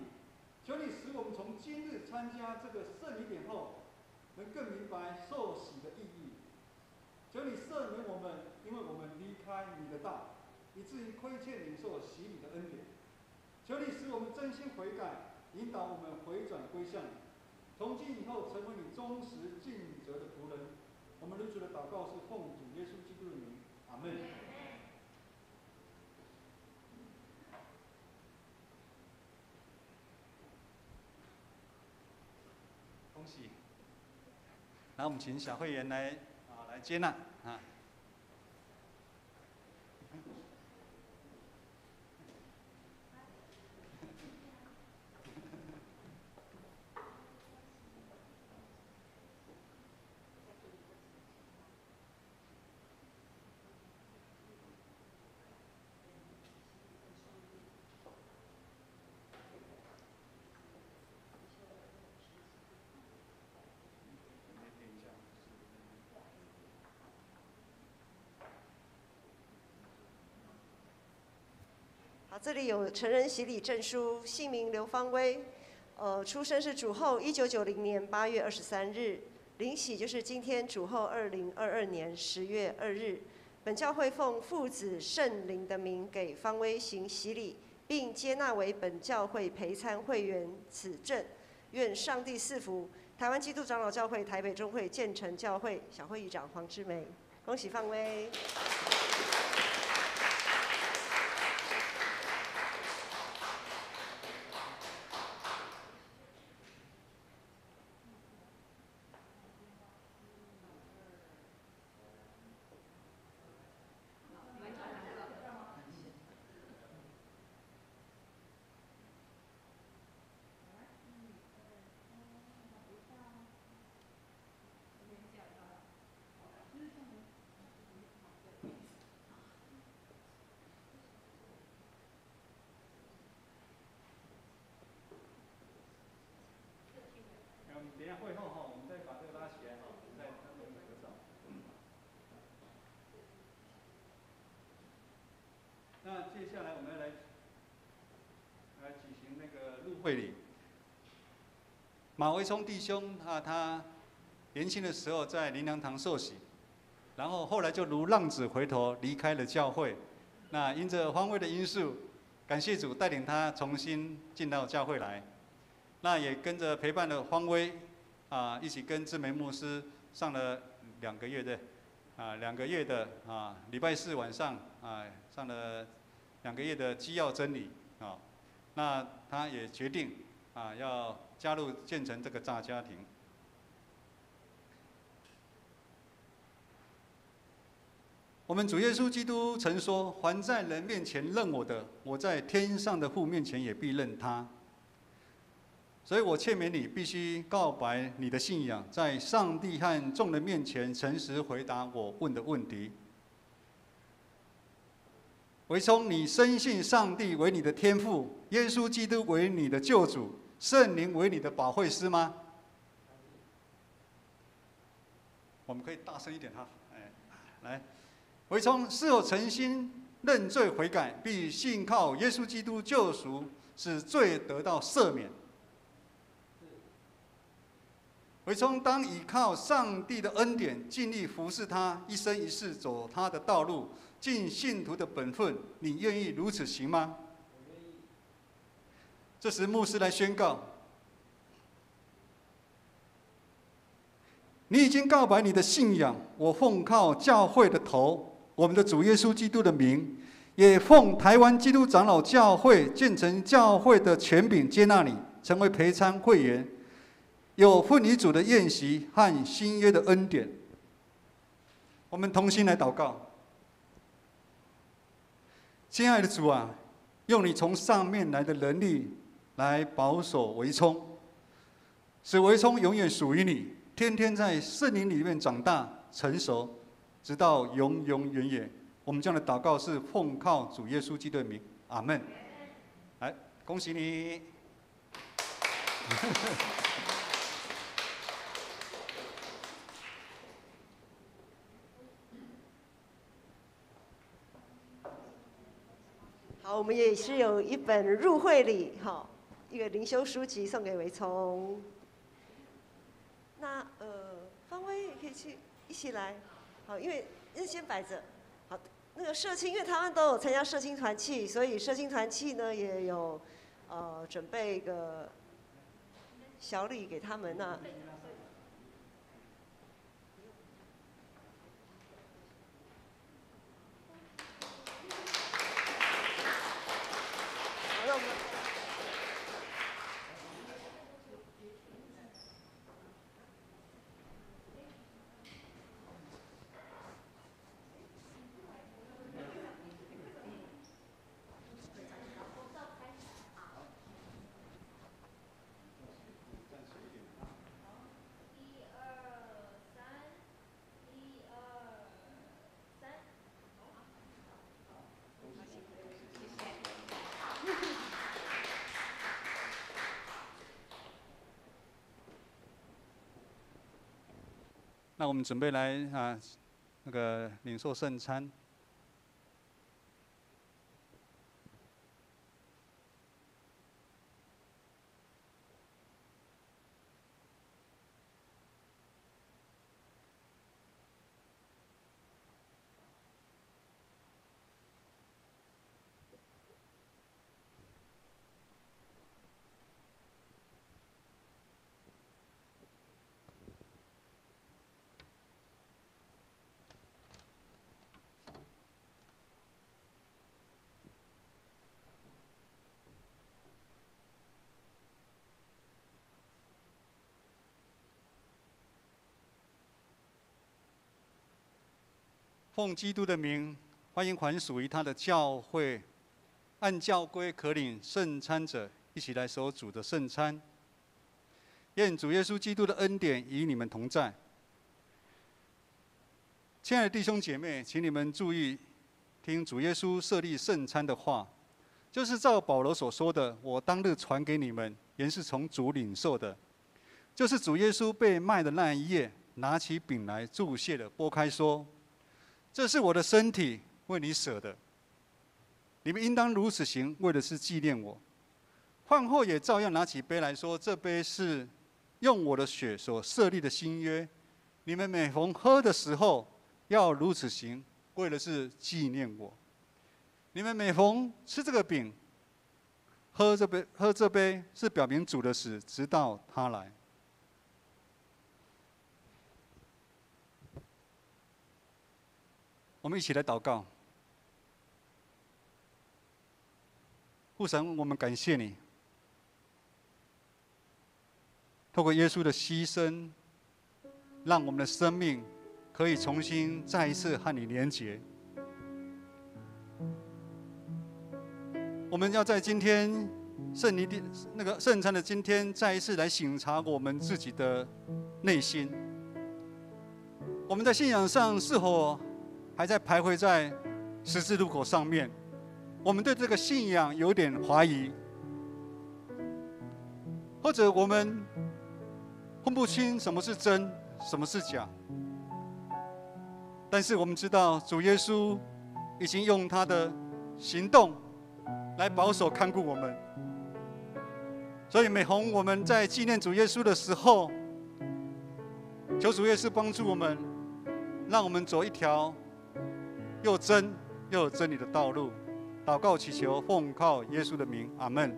求你使我们从今日参加这个圣礼典后，能更明白受洗的意义。求你赦免我们，因为我们离开你的道，以至于亏欠领受洗礼的恩典。求你使我们真心悔改，引导我们回转归向你，从今以后成为你忠实尽责的仆人。我们如此的祷告是奉主耶稣基督的名，阿门。恭喜！然后我们请小会员来接纳啊。好，这里有成人洗礼证书，姓名刘芳薇，出生是主后1990年8月23日，领洗就是今天主后2022年10月2日。本教会奉父子圣灵的名给芳薇行洗礼，并接纳为本教会陪参会员，此证愿上帝赐福台湾基督长老教会台北中会建成教会小会议长黄之梅，恭喜芳薇。等一下会后哈，我们再把这个拉起来哈，我们再跟你合照。那接下来我们要来举行那个入会礼。马维聪弟兄他年轻的时候在灵粮堂受洗，然后后来就如浪子回头离开了教会。那因着荒废的因素，感谢主带领他重新进到教会来。那也跟着陪伴了芳薇一起跟志梅牧师上了2个月的2个月的礼拜四晚上上了2个月的基要真理那他也决定要加入建成这个大家庭。我们主耶稣基督曾说：“凡在人面前认我的，我在天上的父面前也必认他。”所以我劝勉你，必须告白你的信仰，在上帝和众人面前诚实回答我问的问题。维聪，你深信上帝为你的天父，耶稣基督为你的救主，圣灵为你的保惠师吗？我们可以大声一点哈，来，维聪是否诚心认罪悔改，并信靠耶稣基督救赎，使罪得到赦免？维聪当倚靠上帝的恩典，尽力服侍他，一生一世走他的道路，尽信徒的本分。你愿意如此行吗？这时牧师来宣告：你已经告白你的信仰，我奉靠教会的头，我们的主耶稣基督的名，也奉台湾基督长老教会建成教会的权柄接纳你，成为陪参会员。有婚礼主的宴席和新约的恩典，我们同心来祷告。亲爱的主啊，用你从上面来的能力来保守维聪，使维聪永远属于你，天天在圣灵里面长大成熟，直到永永远远。我们这样的祷告是奉靠主耶稣基督的名，阿门。来，恭喜你！好，我们也是有一本入会礼，一个灵修书籍送给维聪。那芳薇也可以一起来，好，因为先摆着。好，那个社青，因为他们都有参加社青团契，所以社青团契呢也有准备一个小礼给他们那。那我们准备来那个领受圣餐。奉基督的名，欢迎还属于他的教会，按教规可领圣餐者，一起来守主的圣餐。愿主耶稣基督的恩典与你们同在。亲爱的弟兄姐妹，请你们注意听主耶稣设立圣餐的话，就是照保罗所说的：“我当日传给你们，原是从主领受的。”就是主耶稣被卖的那一夜，拿起饼来祝谢了，拨开说：“这是我的身体，为你舍的。你们应当如此行，为的是纪念我。”饭后也照样拿起杯来说：“这杯是用我的血所设立的新约，你们每逢喝的时候，要如此行，为的是纪念我。你们每逢吃这个饼，喝这杯，是表明主的死，直到他来。”我们一起来祷告。父神，我们感谢你，透过耶稣的牺牲，让我们的生命可以重新再一次和你连结。我们要在今天圣餐的今天，再一次来省察我们自己的内心。我们在信仰上是否还在徘徊在十字路口上面？我们对这个信仰有点怀疑，或者我们分不清什么是真，什么是假。但是我们知道，主耶稣已经用他的行动来保守看顾我们。所以每逢我们在纪念主耶稣的时候，求主耶稣帮助我们，让我们走一条又真又有真理的道路。祷告祈求，奉靠耶稣的名，阿们。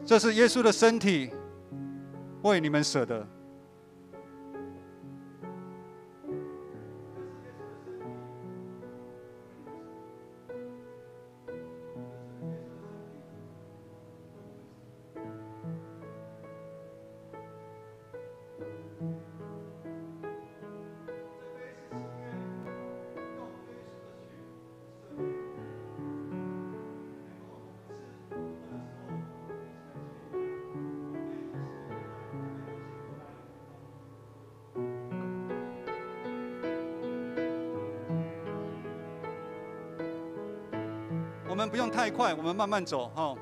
这是耶稣的身体，为你们舍的。我们不用太快，我们慢慢走哈。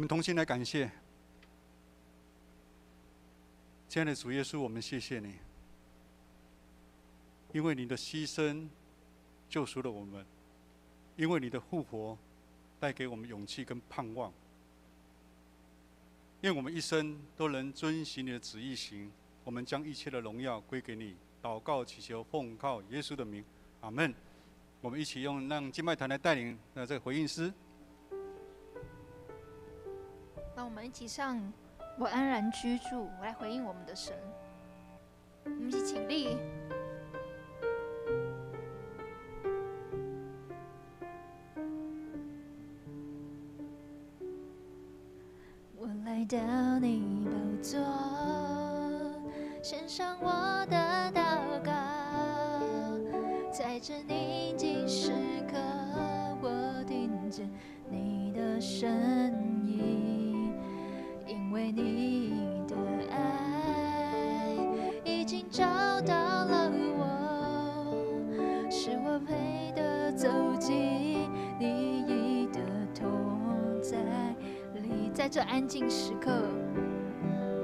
们同心来感谢。亲爱的主耶稣，我们谢谢你，因为你的牺牲救赎了我们，因为你的复活带给我们勇气跟盼望。愿我们一生都能遵行你的旨意行，我们将一切的荣耀归给你。祷告祈求，奉靠耶稣的名，阿们。我们一起用让敬拜团来带领这个回应诗。让我们一起唱《我安然居住》，我来回应我们的神。我们一起起立。我来到你宝座，献上我的祷告，在这宁静时刻，我听见你的声音，因为你的爱已经找到了我，使我配得走进你的同在里。在这安静时刻，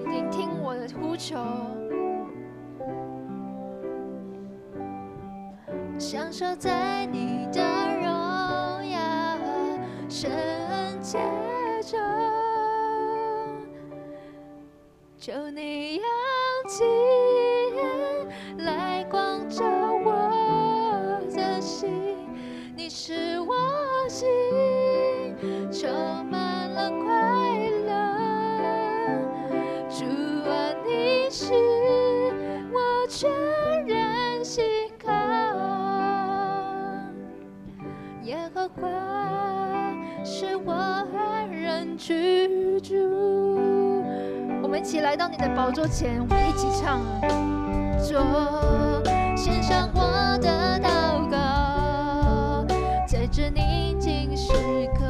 聆听我的呼求，享受在你的荣耀圣洁中，求你扬起来光照我的心，你是我心充满了快乐，主啊，你是我全然信靠，耶和华是我安然居住。我们一起来到你的宝座前，我们一起唱。献上我的祷告，在这宁静时刻，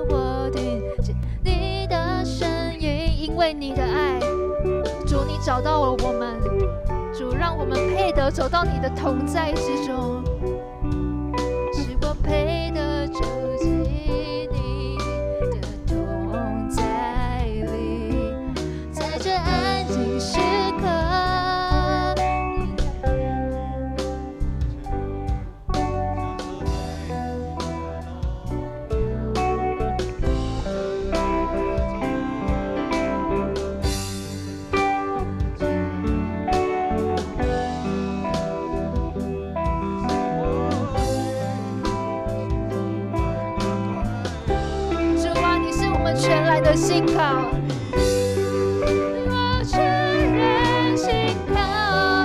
我听见你的声音，因为你的爱，主，你找到了我们，主，让我们配得走到你的同在之中，使我配得走进你的同在里，在这安静时刻。全来的信靠，我全然信靠。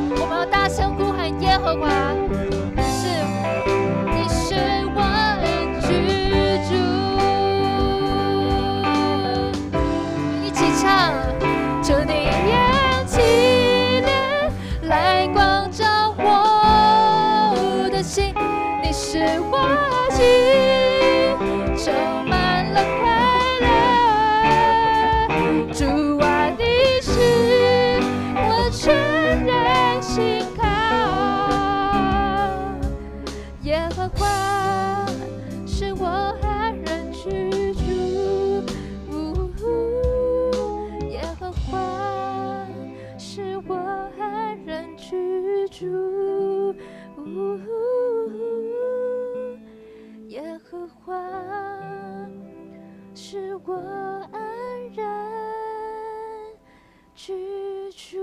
我们要大声呼喊耶和华，你是我居住。一起唱，求你扬起脸来光照我的心，你是我心充满了快乐。主啊，你是我全然信靠，耶和华是我安然居住，耶和华是我安然居住，耶和华是我安然居住。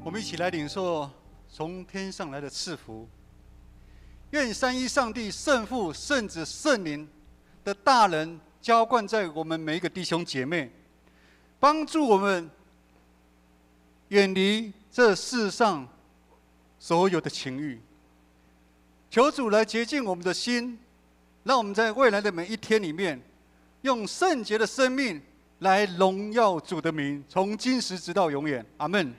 我们一起来领受从天上来的赐福。愿三一上帝、圣父、圣子、圣灵的大能浇灌在我们每一个弟兄姐妹，帮助我们远离这世上所有的情欲。求主来洁净我们的心，让我们在未来的每一天里面，用圣洁的生命来荣耀主的名，从今时直到永远。阿们。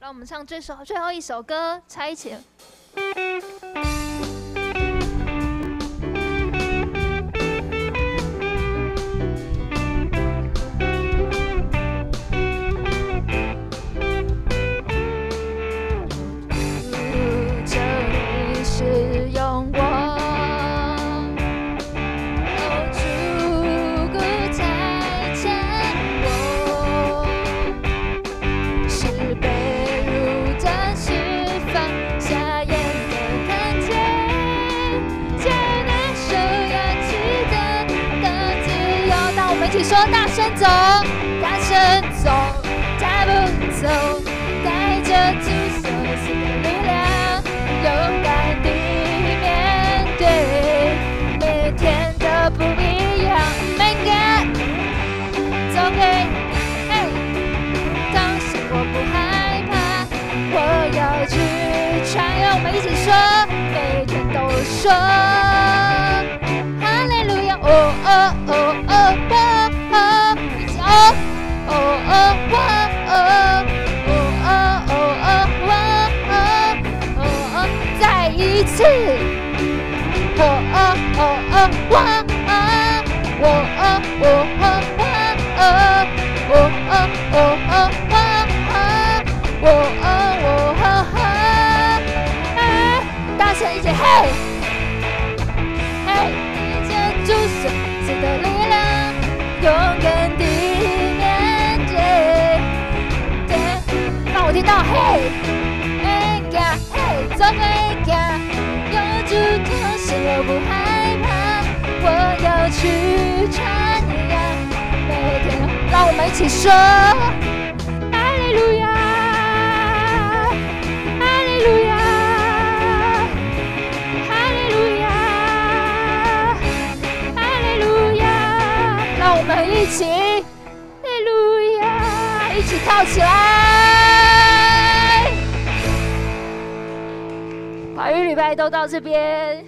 让我们唱最后一首歌《差遣》。使用我，主大声走，大声走，大步走，带着主所赐的力量，勇敢地面对每天的不一样。每个走给，当时我不害怕，我要去传扬。我们一起说，每天都说。哈利路亚，哦哦哦哦哦哦，一起哦哦哦哦哦哦哦哦哦哦，再一次，哦哦哦哦哦哦，哦哦哦哦哦哦哦哦哦哦，哦哦哦哦，大声一起嘿，嘿。主所赐的力量，勇敢地面对。让我听到嘿，嘎嘿，走嘎，有主同行我不害怕，我要去传扬。每天，让我们一起说，哈利路亚，哈利路亚。我们一起，哈利路亚，一起跳起来！华语礼拜都到这边。